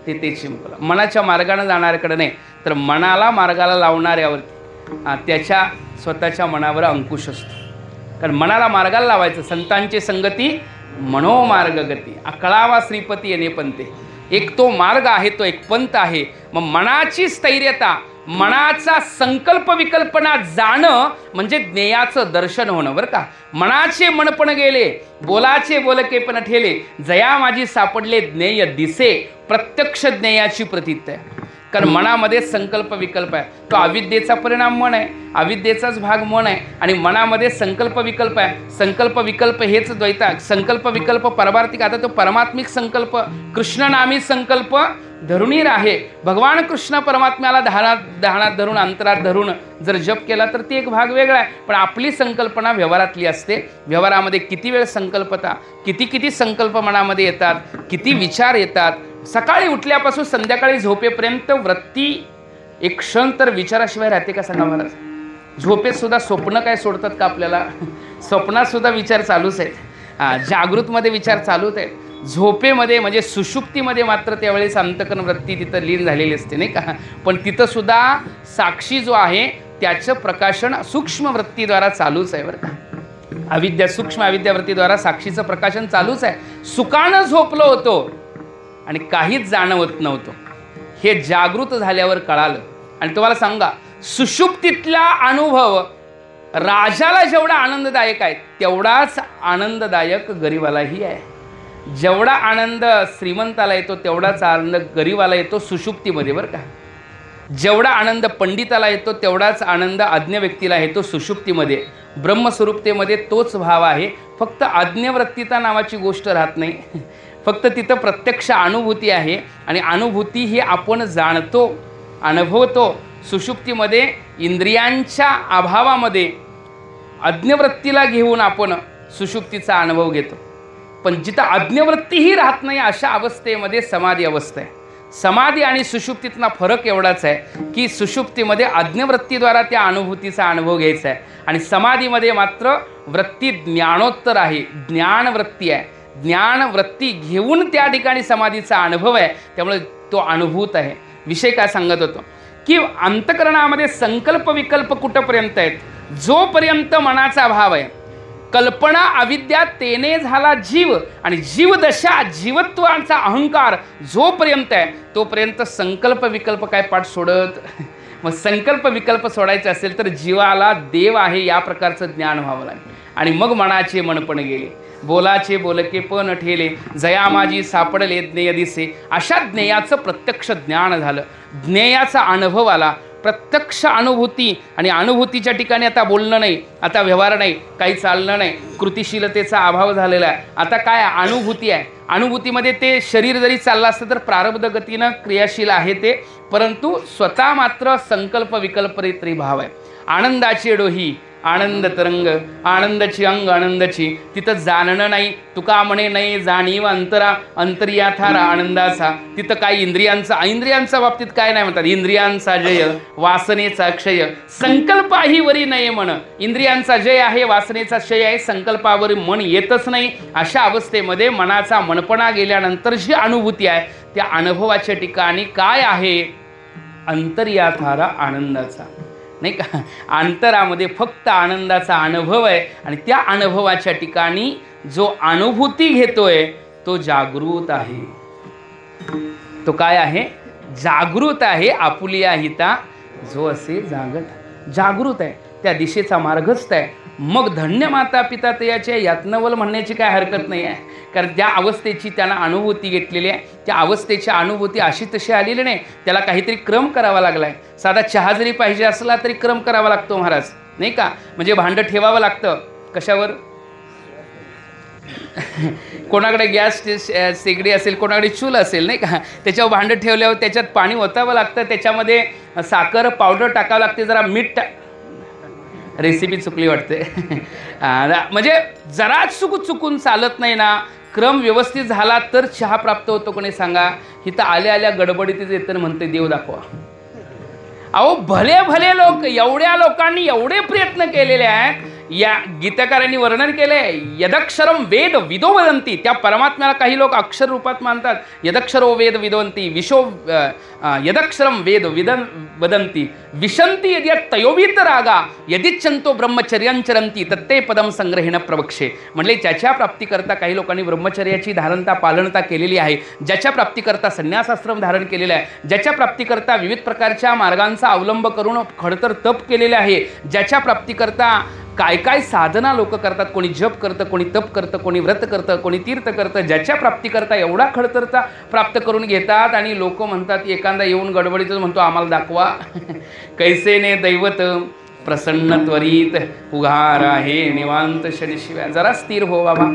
ते चिंपला. मनाच्या मार्गाने जाणाऱ्याकडे नाही तर मनाला मार्गाला लावणाऱ्यावरती त्याच्या स्वतःच्या मनावर अंकुश असतो. कारण मनाला मार्गाला लावायचं. संतांची संगती मनोमार्ग गती अकळावा श्रीपती येणे पंते. एक तो मार्ग आहे, तो एक पंथ आहे. मग मनाची स्थैर्यता, मनाचा संकल्प विकल्पना जाणं म्हणजे ज्ञेयाचं दर्शन होणं बरं का. मनाचे मनपण गेले बोलाचे बोलके पण ठेले जया माझी सापडले ज्ञेय दिसे प्रत्यक्ष ज्ञेयाची प्रतीत आहे. कारण मनामध्ये संकल्प विकल्प आहे. तो अविद्येचा परिणाम मन आहे, अविद्येचाच भाग मन आहे आणि मनामध्ये संकल्प विकल्प आहे. संकल्प विकल्प हेच द्वैता. संकल्प विकल्प परमार्थिक. आता तो परमात्मिक संकल्प कृष्णनामी संकल्प धरुणी आहे. भगवान कृष्ण परमात्म्याला ध्यानात धरून अंतरात धरून जर जप केला तर ती एक भाग वेगळा आहे. पण आपली संकल्पना व्यवहारातली असते. व्यवहारामध्ये किती वेळ संकल्पता, किती संकल्प मनामध्ये येतात, किती विचार येतात. सकाळी उठल्यापासून संध्याकाळी झोपेपर्यंत वृत्ती एक क्षण तर विचाराशिवाय राहते का सांगा महाराज. झोपेत सुद्धा स्वप्न काय सोडतात का आपल्याला. स्वप्नात सुद्धा विचार चालूच आहेत. जागृतमध्ये विचार चालूच आहेत. झोपेमध्ये म्हणजे सुषुप्तीमध्ये मात्र त्यावेळेस अंतकरण वृत्ती तिथं लीन झालेली असते नाही का. पण तिथं सुद्धा साक्षी जो आहे त्याचं प्रकाशन सूक्ष्म वृत्तीद्वारा चालूच आहे बरं का. अविद्या सूक्ष्म अविद्यावृत्तीद्वारा साक्षीचं प्रकाशन चालूच आहे. सुखानं झोपलो होतो आणि काहीच जाणवत नव्हतं हे जागृत झाल्यावर कळालं. आणि तुम्हाला सांगा सुषुप्तीतला अनुभव राजाला जेवढा आनंददायक आहे तेवढाच आनंददायक गरीबालाही आहे. जेवढा आनंद श्रीमंताला येतो तेवढाच आनंद गरीबाला येतो सुषुप्तीमध्ये बरं का. जेवढा आनंद पंडिताला येतो तेवढाच आनंद अज्ञ व्यक्तीला येतो सुषुप्तीमध्ये. ब्रह्मस्वरूपतेमध्ये तोच भाव आहे. फक्त अज्ञवृत्तीता नावाची गोष्ट राहत नाही. फक्त तिथं प्रत्यक्ष अनुभूती आहे आणि अनुभूती ही आपण जाणतो अनुभवतो. सुषुप्तीमध्ये इंद्रियांच्या अभावामध्ये अज्ञवृत्तीला घेऊन आपण सुषुप्तीचा अनुभव घेतो. पण जिथं अज्ञवृत्तीही राहत नाही अशा अवस्थेमध्ये समाधी अवस्था आहे. समाधी आणि सुषुप्तीतला फरक एवढाच आहे की सुषुप्तीमध्ये अज्ञवृत्तीद्वारा त्या अनुभूतीचा अनुभव घ्यायचा आहे आणि समाधीमध्ये मात्र वृत्ती ज्ञानोत्तर आहे. ज्ञानवृत्ती आहे. ज्ञानवृत्ती घेऊन त्या ठिकाणी समाधीचा अनुभव आहे. त्यामुळे तो अनुभूत आहे. विषय काय सांगत होतो की अंतकरणामध्ये संकल्प विकल्प कुठंपर्यंत आहेत. जोपर्यंत मनाचा भाव आहे कल्पना अविद्या तेने झाला जीव, आणि जीवदशा जीवत्वाचा अहंकार जोपर्यंत आहे तोपर्यंत संकल्प विकल्प काय पाठ सोडत. मग संकल्प विकल्प सोडायचे असेल तर जीवाला देव आहे या प्रकारचं ज्ञान व्हावं लागेल. आणि मग मनाचे मनपण गेले, बोलाचे बोलके पण ठेले, जया माझी सापडले ज्ञेय दिसे. अशा ज्ञेयाचं प्रत्यक्ष ज्ञान झालं, ज्ञेयाचा अनुभव आला, प्रत्यक्ष अनुभूती. आणि अनुभूतीच्या ठिकाणी आता बोलणं नाही, आता व्यवहार नाही, काही चालणं नाही, कृतिशीलतेचा अभाव झालेला आहे. आता काय अनुभूती आहे. अनुभूतीमध्ये ते शरीर जरी चाललं असतं तर प्रारब्ध गतीनं क्रियाशील आहे ते, परंतु स्वतः मात्र संकल्प विकल्परित्री भाव आहे. आनंदाची डोही आनंद तरंग, आनंदाची अंग आनंदाची, तिथं जाणणं नाही. तुका म्हणे नाही जाणीव अंतरा, अंतर्याथारा आनंदाचा. तिथं काय इंद्रियांच्या बाबतीत काय नाही म्हणतात, इंद्रियांचा जय वासनेचा क्षय, संकल्पाही वरी नये म्हण. इंद्रियांचा जय आहे, वासनेचा क्षय आहे, संकल्पावर मन येतच नाही. अशा अवस्थेमध्ये मनाचा मनपणा गेल्यानंतर जी अनुभूती आहे त्या अनुभवाच्या ठिकाणी काय आहे, अंतर्याथारा आनंदाचा, नाही का. अंतरामध्ये फक्त आनंदाचा अनुभव आहे, आणि त्या अनुभवाच्या ठिकाणी जो अनुभूती घेतोय तो जागृत आहे. तो काय आहे, जागृत आहे. आपुलिया हिता जो असे जागृत आहे, त्या दिशेचा मार्गस्थ आहे. मग धन्य माता पिता तयाचे यातनवल म्हणण्याची काय हरकत नाही आहे. कारण त्या अवस्थेची त्यांना अनुभूती घेतलेली आहे. त्या अवस्थेची अनुभूती अशी तशी आलेली नाही, त्याला काहीतरी क्रम करावा लागला आहे. साधा चहा जरी पाहिजे असला तरी क्रम करावा लागतो महाराज, नाही का. म्हणजे भांडं ठेवावं लागतं कशावर, कोणाकडे गॅस शेगडी असेल, कोणाकडे चूल असेल, नाही का. त्याच्यावर भांडं ठेवल्यावर त्याच्यात पाणी ओतावं लागतं, त्याच्यामध्ये साखर पावडर टाकावं लागते, जरा मीठ रेसिपी चुकली वाटते. म्हणजे जरा चुकून चालत नाही ना. क्रम व्यवस्थित झाला तर चहा प्राप्त होतो. कोणी सांगा, इथं आल्या आल्या गडबडीतच येतं म्हणते देव दाखवा. अहो भले भले लोक, एवढ्या लोकांनी एवढे प्रयत्न केलेले आहेत. या गीतकारांनी वर्णन केले, यदक्षरम वेद विदो वदंती. त्या परमात्म्याला काही लोक अक्षर रूपात मानतात. यदक्षरो वेद विदवंती विशो यदक्षरम वेद वदंती विशंती यदि तयोवित रागा यदिच्छंतो ब्रह्मचर्यांचरंती तत्ते पदम संग्रहेण प्रवक्षे. म्हणजे ज्याच्या प्राप्तीकरता काही लोकांनी ब्रह्मचर्याची धारणता पालनता केलेली आहे, ज्याच्या प्राप्तीकरता संन्यासाश्रम धारण केलेला आहे, ज्याच्या प्राप्तीकरता विविध प्रकारच्या मार्गांचा अवलंब करून खडतर तप केलेले आहे, ज्याच्या प्राप्तीकरता काय काय साधना लोक करतात. कोणी जप करतं, कोणी तप करतं, कोणी व्रत करतं, कोणी तीर्थ करतं. ज्याच्या प्राप्तीकरता एवढा खडतरता प्राप्त करून घेतात. आणि लोक म्हणतात, एखादा येऊन गडबडीतच म्हणतो आम्हाला दाखवा. कैसेने दैवत प्रसन्न त्वरित उघार आहे निवांत शनिशिवाय. जरा स्थिर हो बाबा.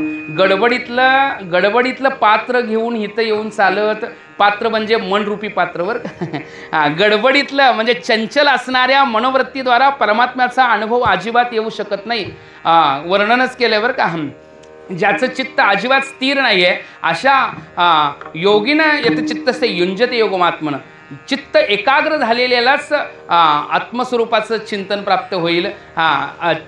गडबडीतलं पात्र घेऊन इथं येऊन चालत, पात्र म्हणजे मनरूपी पात्रवर. गडबडीतलं म्हणजे चंचल असणाऱ्या मनोवृत्तीद्वारा परमात्म्याचा अनुभव अजिबात येऊ शकत नाही. वर्णनच केलं बरं का. ज्याचं चित्त अजिबात स्थिर नाही आहे अशा योगीनं यत चित्तस्य युंजते योगमात्मन. चित्त एकाग्र झालेल्यालाच आत्मस्वरूपाचं चिंतन प्राप्त होईल.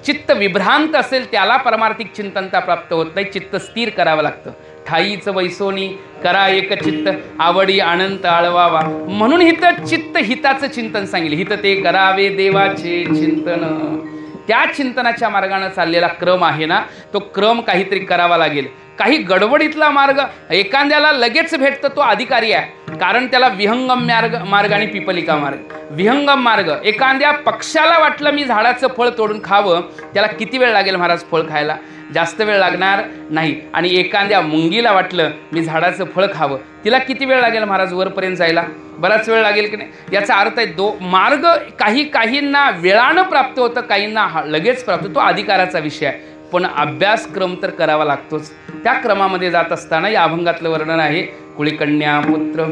चित्त विभ्रांत असेल त्याला परमार्थिक चिंतनता प्राप्त होत नाही. चित्त स्थिर करावं लागतं. ठाईचं वैसोनी करा एक चित्त आवडी अनंत आळवावा. म्हणून हितं चित्त हिताचं चिंतन सांगितलं. हित ते करावे देवाचे चिंतन. त्या चिंतनाच्या मार्गाने चाललेला क्रम आहे ना, तो क्रम काहीतरी करावा लागेल. काही गडबडीतला मार्ग एखाद्याला लगेच भेटतं तो अधिकारी आहे, कारण त्याला विहंगम मार्ग आणि पिपलिका मार्ग. विहंगम मार्ग, एखाद्या पक्षाला वाटलं मी झाडाचं फळ तोडून खावं, त्याला किती वेळ लागेल महाराज फळ खायला? जास्त वेळ लागणार नाही. आणि एखाद्या मुंगीला वाटलं मी झाडाचं फळ खावं, तिला किती वेळ लागेल महाराज वरपर्यंत जायला? बराच वेळ लागेल की नाही? याचा अर्थ आहे मार्ग काहींना वेळानं प्राप्त होतं, काहींना लगेच प्राप्त. तो अधिकाराचा विषय आहे. पण अभ्यासक्रम तर करावा लागतोच. त्या क्रमामध्ये जात असताना या अभंगातलं वर्णन आहे, कुळीकन्या पुत्र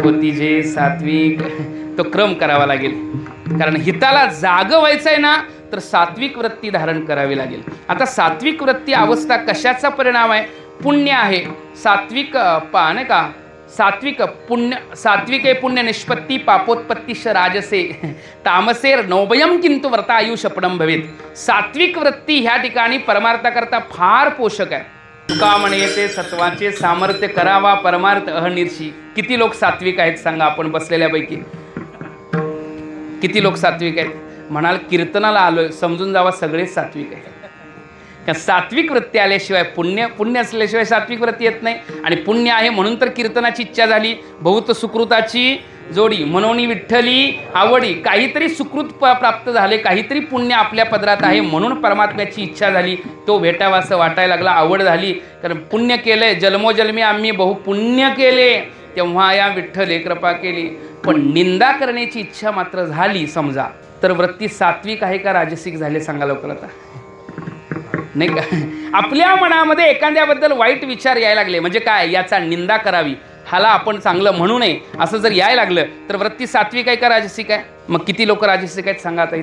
कोतिजे सात्विक. तो क्रम करावा लागेल. कारण हिताला जागवायचं आहे ना, तर सात्विक वृत्ती धारण करावी लागेल. आता सात्विक वृत्ती अवस्था कशाचा परिणाम आहे? पुण्य आहे. सात्विक नाही का, सात्विक पुण्य, सात्विके पुण्य निष्पत्ती पापोत्पत्तीश राजसे तामसेर नौभयम किंतु व्रता आयुषपणम भवेत. सात्विक वृत्ती ह्या ठिकाणी परमार्थाकरता फार पोषक आहे. तुका म्हणे येते सत्वाचे सामर्थ्य करावा परमार्थ अहनिर्षी. किती लोक सात्विक आहेत सांगा आपण बसलेल्यापैकी? किती लोक सात्विक आहेत? म्हणाल कीर्तनाला आलोय, समजून जावा सगळेच सात्विक आहेत. सात्विक वृत्ती आल्याशिवाय पुण्य असल्याशिवाय सात्विक वृत्ती येत नाही. आणि पुण्य आहे म्हणून तर कीर्तनाची इच्छा झाली. बहुत सुकृताची जोडी मनोनी विठ्ठली आवडी. काहीतरी सुकृत प्राप्त झाले, काहीतरी पुण्य आपल्या पदरात आहे म्हणून परमात्म्याची इच्छा झाली, तो भेटावा असं वाटायला लागला, आवड झाली. कारण पुण्य केलंय, जन्मोजन्मी आम्ही बहुपुण्य केले, तेव्हा या विठ्ठले कृपा केली. पण निंदा करण्याची इच्छा मात्र झाली समजा, तर वृत्ती सात्विक आहे का राजसिक झाले सांगा लवकर आता. नाही का, आपल्या मनामध्ये एखाद्याबद्दल वाईट विचार यायला लागले म्हणजे काय, याचा निंदा करावी, हाला आपण चांगलं म्हणू नये असं जर यायला लागलं तर वृत्ती सात्विक आहे का राजसिक आहे? मग किती लोक राजसिक आहेत सांगा आता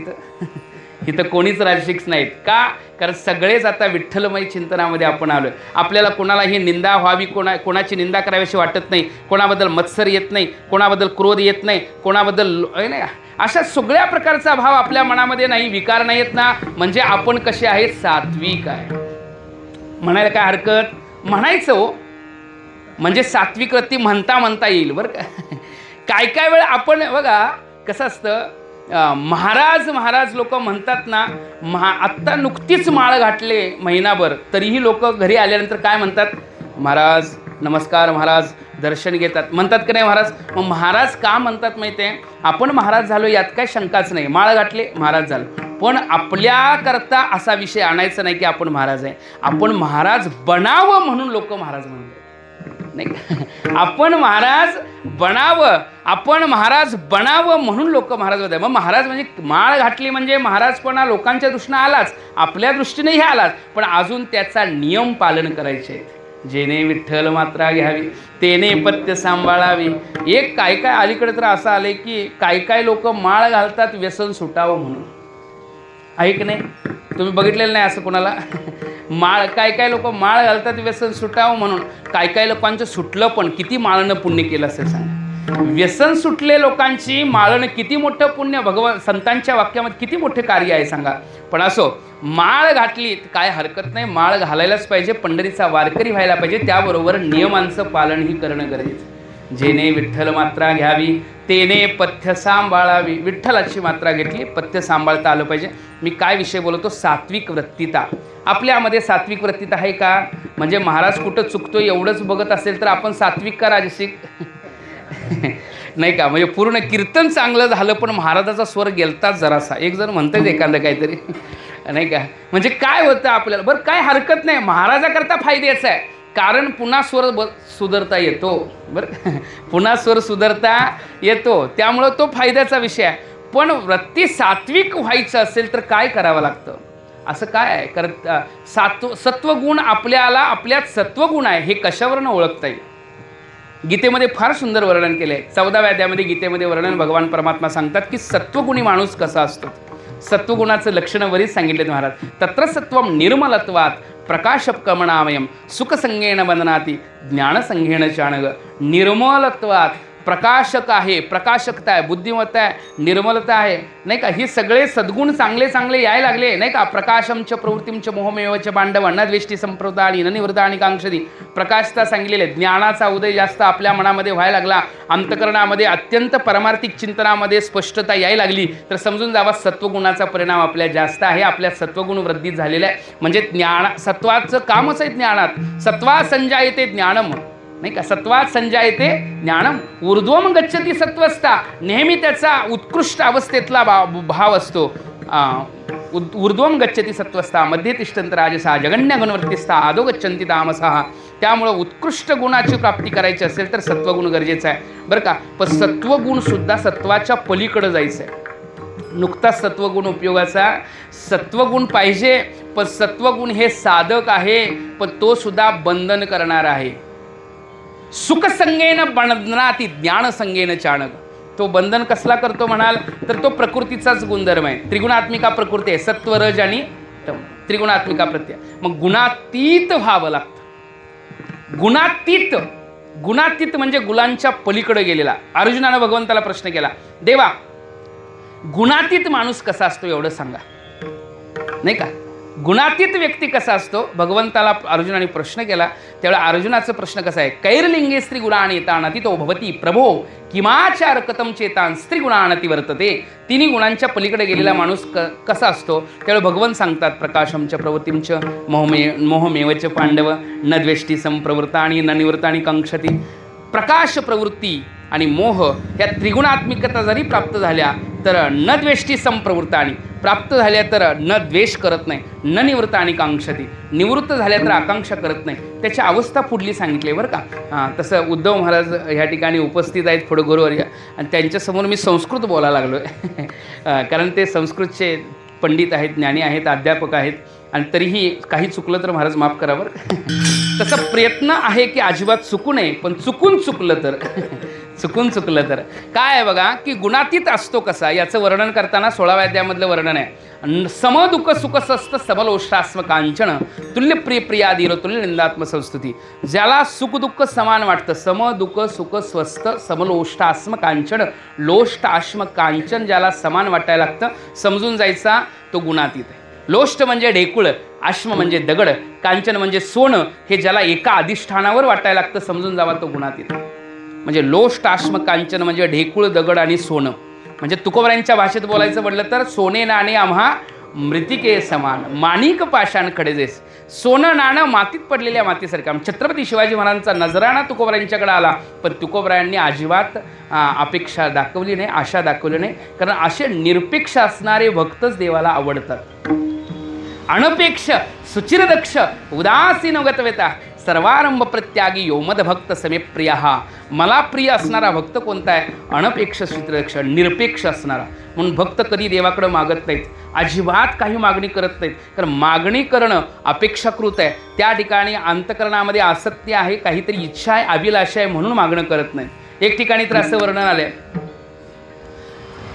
इथं कोणीच राजसिक नाहीत का? कारण सगळेच आता विठ्ठलमय चिंतनामध्ये आपण आलो. आपल्याला कोणालाही निंदा व्हावी, कोणाची निंदा करावीशी वाटत नाही, कोणाबद्दल मत्सर येत नाही, कोणाबद्दल क्रोध येत नाही, कोणाबद्दल नाही, अशा सगळ्या प्रकारचा भाव आपल्या मनामध्ये नाही, विकार नाही येत ना, म्हणजे आपण कसे आहेत, सात्विक आहे. म्हणायला काय हरकत, म्हणायचं हो, म्हणजे सात्विक वृत्ती म्हणता येईल बरं का. काय काय वेळ आपण बघा कसं असतं, महाराज लोक म्हणतात ना, आत्ता नुकतीच माळ घातले महिनाभर, तरीही लोक घरी आल्यानंतर काय म्हणतात, महाराज नमस्कार, महाराज दर्शन घेतात, म्हणतात की नाही महाराज. मग महाराज का म्हणतात माहिती आहे, आपण महाराज झालो यात काय शंकाच नाही, माळ घातले महाराज झालो. पण आपल्याकरता असा विषय आणायचा नाही की आपण महाराज आहे, आपण महाराज बनावं म्हणून लोक महाराज म्हणतात नाही का. आपण महाराज बनावं म्हणून लोक महाराज होते. मग महाराज म्हणजे माळ घातली म्हणजे महाराजपणा लोकांच्या दृष्टीने आलाच, आपल्या दृष्टीनेही आलाच, पण अजून त्याचा नियम पालन करायचे. जेने विठ्ठल मात्रा घ्यावी तेने पथ्य सांभाळावी. एक काय अलीकडे तर असं आलंय की काय लोक माळ घालतात व्यसन सुटावं म्हणून, आहे की नाही? तुम्ही बघितलेलं नाही असं कोणाला? माळ काय लोक माळ घालतात व्यसन सुटावं म्हणून. काय लोकांचं सुटलं, पण किती माळनं पुण्य केलं असेल सांगा. व्यसन सुटले लोकांची माळनं किती मोठं पुण्य, भगवान संतांच्या वाक्यामध्ये किती मोठे कार्य आहे सांगा. पण असो, माळ घातली काय हरकत नाही, माळ घालायलाच पाहिजे, पंढरीचा वारकरी व्हायला पाहिजे, त्याबरोबर नियमांचं पालनही करणं गरजेचं. जेने विठ्ठल मात्रा घ्यावी तेने पथ्य सांभाळावी. विठ्ठलाची मात्रा घेतली, पथ्य सांभाळता आलं पाहिजे. मी काय विषय बोलतो, सात्विक वृत्तीता. आपल्यामध्ये सात्विक वृत्तीता आहे का? म्हणजे महाराज कुठं चुकतो एवढंच बघत असेल तर आपण सात्विक का राजसिक? नाही का, म्हणजे पूर्ण कीर्तन चांगलं झालं पण महाराजाचा स्वर गेलताच जरासा, एक जण म्हणतात एखादं काहीतरी नाही का, म्हणजे काय होतं आपल्याला, बरं काय हरकत नाही, महाराजाकरता फायद्याचं आहे. कारण पुन्हा स्वर सुधारता येतो, बरं पुन्हा स्वर सुधारता येतो, त्यामुळं तो फायद्याचा विषय आहे. पण वृत्ती सात्विक व्हायचं असेल तर काय करावं लागतं? असं काय आहे, कारण सत्वगुण आपल्यात सत्वगुण आहे हे कशावरनं ओळखता येईल? गीतेमध्ये फार सुंदर वर्णन केलं आहे. 14व्या अध्यायामध्ये गीतेमध्ये वर्णन भगवान परमात्मा सांगतात की सत्वगुणी माणूस कसा असतो. सत्वगुणाचं लक्षण वरीच सांगितलेत महाराज. तत्र सत्वम निर्मलत्वात प्रकाशकमनामयम सुखसंगेन बंधनाती ज्ञानसंगेन चाणग. निर्मलत्वात प्रकाशक आहे, प्रकाशकता आहे, बुद्धिमत्ता आहे, निर्मलता आहे, नाही का, ही सगळे सद्गुण चांगले चांगले यायला लागले नाही का. प्रकाशमच प्रवृत्तींच मोहमेवच बांधव अन्नद्वेष्टी संप्रदानी न निवृत्ता आणि कांक्षदी. प्रकाशता सांगलेले, ज्ञानाचा उदय जास्त आपल्या मनामध्ये व्हायला लागला, अंतकरणामध्ये अत्यंत परमार्थिक चिंतनामध्ये स्पष्टता यायला लागली, तर समजून जावा सत्वगुणाचा परिणाम आपल्या जास्त आहे, आपल्या सत्वगुण वृद्धी झालेला आहे. म्हणजे सत्वाचं कामच आहे ज्ञानात. सत्वा संजायते ज्ञानम, नाही का, सत्वात संजायते ज्ञानम ऊर्ध्वम गच्छती सत्वस्था. नेहमी त्याचा उत्कृष्ट अवस्थेतला भाव असतो. ऊर्ध्वम गच्छती सत्वस्था मध्ये तिष्ठन्त राजसा जगन्य गुणवृत्तिस्था आदो गच्छन्ति तामसः. त्यामुळं उत्कृष्ट गुणाची प्राप्ती करायची असेल तर सत्वगुण गरजेचा आहे बरं का. पण सत्वगुण सुद्धा सत्वाच्या पलीकडे जायचं आहे. नुकताच सत्वगुण उपयोगाचा, सत्वगुण पाहिजे, पण सत्वगुण हे साधक आहे, पण तो सुद्धा बंधन करणार आहे. सुखसंगेन बंधनाती ज्ञानसंगेन चाणक. तो बंधन कसला करतो म्हणाल तर तो प्रकृतीचाच गुणधर्म आहे. त्रिगुणात्मिका प्रकृती आहे, सत्व रज आणि तम, त्रिगुणात्मिका प्रत्यय. मग गुणातीत व्हावं लागतं. गुणातीत म्हणजे गुणांच्या पलीकडे गेलेला. अर्जुनानं भगवंताला प्रश्न केला, देवा गुणातीत माणूस कसा असतो एवढं सांगा, नाही का. गुणातीत व्यक्ती कसा असतो, भगवंताला अर्जुनाने प्रश्न केला. त्यावेळेला अर्जुनाचा प्रश्न कसा आहे, कैर्लिंगे स्त्री गुणान येतानाती तो भवती प्रभो किमाचार कथम चेतान स्त्री गुणानती वर्तते. तिन्ही गुणांच्या पलीकडे गेलेला माणूस कसा असतो. त्यावेळेला भगवंत सांगतात, प्रकाशमच प्रवृत्तींच मोहमेवच पांडव न द्वेष्टी संप्रवृत्तानी न निवृत्तानी कांक्षती. प्रकाश प्रवृत्ती आणि मोह या त्रिगुणात्मिकता जरी प्राप्त झाल्या तर न द्वेष्टी संप्रवृत्तानी, प्राप्त झाल्या तर न द्वेष करत नाही, न निवृत्त आणि कांक्षती, निवृत्त झाल्या तर आकांक्षा करत नाही. त्याची अवस्था पुढली सांगितली बरं का. तसं उद्धव महाराज ह्या ठिकाणी उपस्थित आहेत पुढं गुरुवर्य, आणि त्यांच्यासमोर मी संस्कृत बोलायला लागलो आहे कारण ते संस्कृतचे पंडित आहेत, ज्ञानी आहेत, अध्यापक आहेत, आणि तरीही काही चुकलं तर महाराज माफ करा बरं. तसा प्रयत्न आहे की अजिबात चुकू नये, पण चुकून चुकलं तर काय आहे बघा की गुणातीत असतो कसा, याचं वर्णन करताना 16व्या अध्यायामधलं वर्णन आहे. समदुःख सुखस्वस्थ सबलोष्टास्म कांचन तुल्य प्रिय प्रियाधीर तुल्य निंदात्म संस्तुती. ज्याला सुखदुःख समान वाटतं, समदुःख सुख स्वस्थ समलोष्टास्म कांचन, लोष्टाश्म कांचन ज्याला समान वाटायला लागतं, समजून जायचा तो गुणातीत आहे. लोष्ट म्हणजे ढेकुळ, आश्म म्हणजे दगड, कांचन म्हणजे सोनं, हे ज्याला एका अधिष्ठानावर वाटायला लागतं, समजून जावा तो गुणातीत. म्हणजे लोष्ट आश्म कांचन म्हणजे ढेकुळ दगड आणि सोनं. म्हणजे तुकोबरायांच्या भाषेत बोलायचं म्हटलं तर सोने नाणे आम्हा मृतिके समान, माणिक पाषाण खडेजेस. सोनं नाणं मातीत पडलेल्या मातीसारखं. छत्रपती शिवाजी महाराजांचा नजराणा तुकोबरायांच्याकडे आला, पण तुकोबरायांनी अजिबात अपेक्षा दाखवली नाही, आशा दाखवली नाही, कारण असे निरपेक्ष असणारे भक्तच देवाला आवडतात. अनपेक्ष सुचिरदक्ष उदासीन गतवेता सर्वारंभ प्रत्यागी योमद भक्त समे प्रिय. मला प्रिय असणारा भक्त कोणता आहे, अनपेक्ष सुचिरदक्ष निरपेक्ष असणारा. म्हणून भक्त कधी देवाकडे मागत नाहीत, अजिबात काही मागणी करत नाहीत, कारण मागणी करणं अपेक्षाकृत आहे. त्या ठिकाणी अंतकरणामध्ये आसक्ती आहे, काहीतरी इच्छा आहे, अभिलाषा आहे, म्हणून मागणं करत नाहीत. एक ठिकाणी तर असं वर्णन आलंय,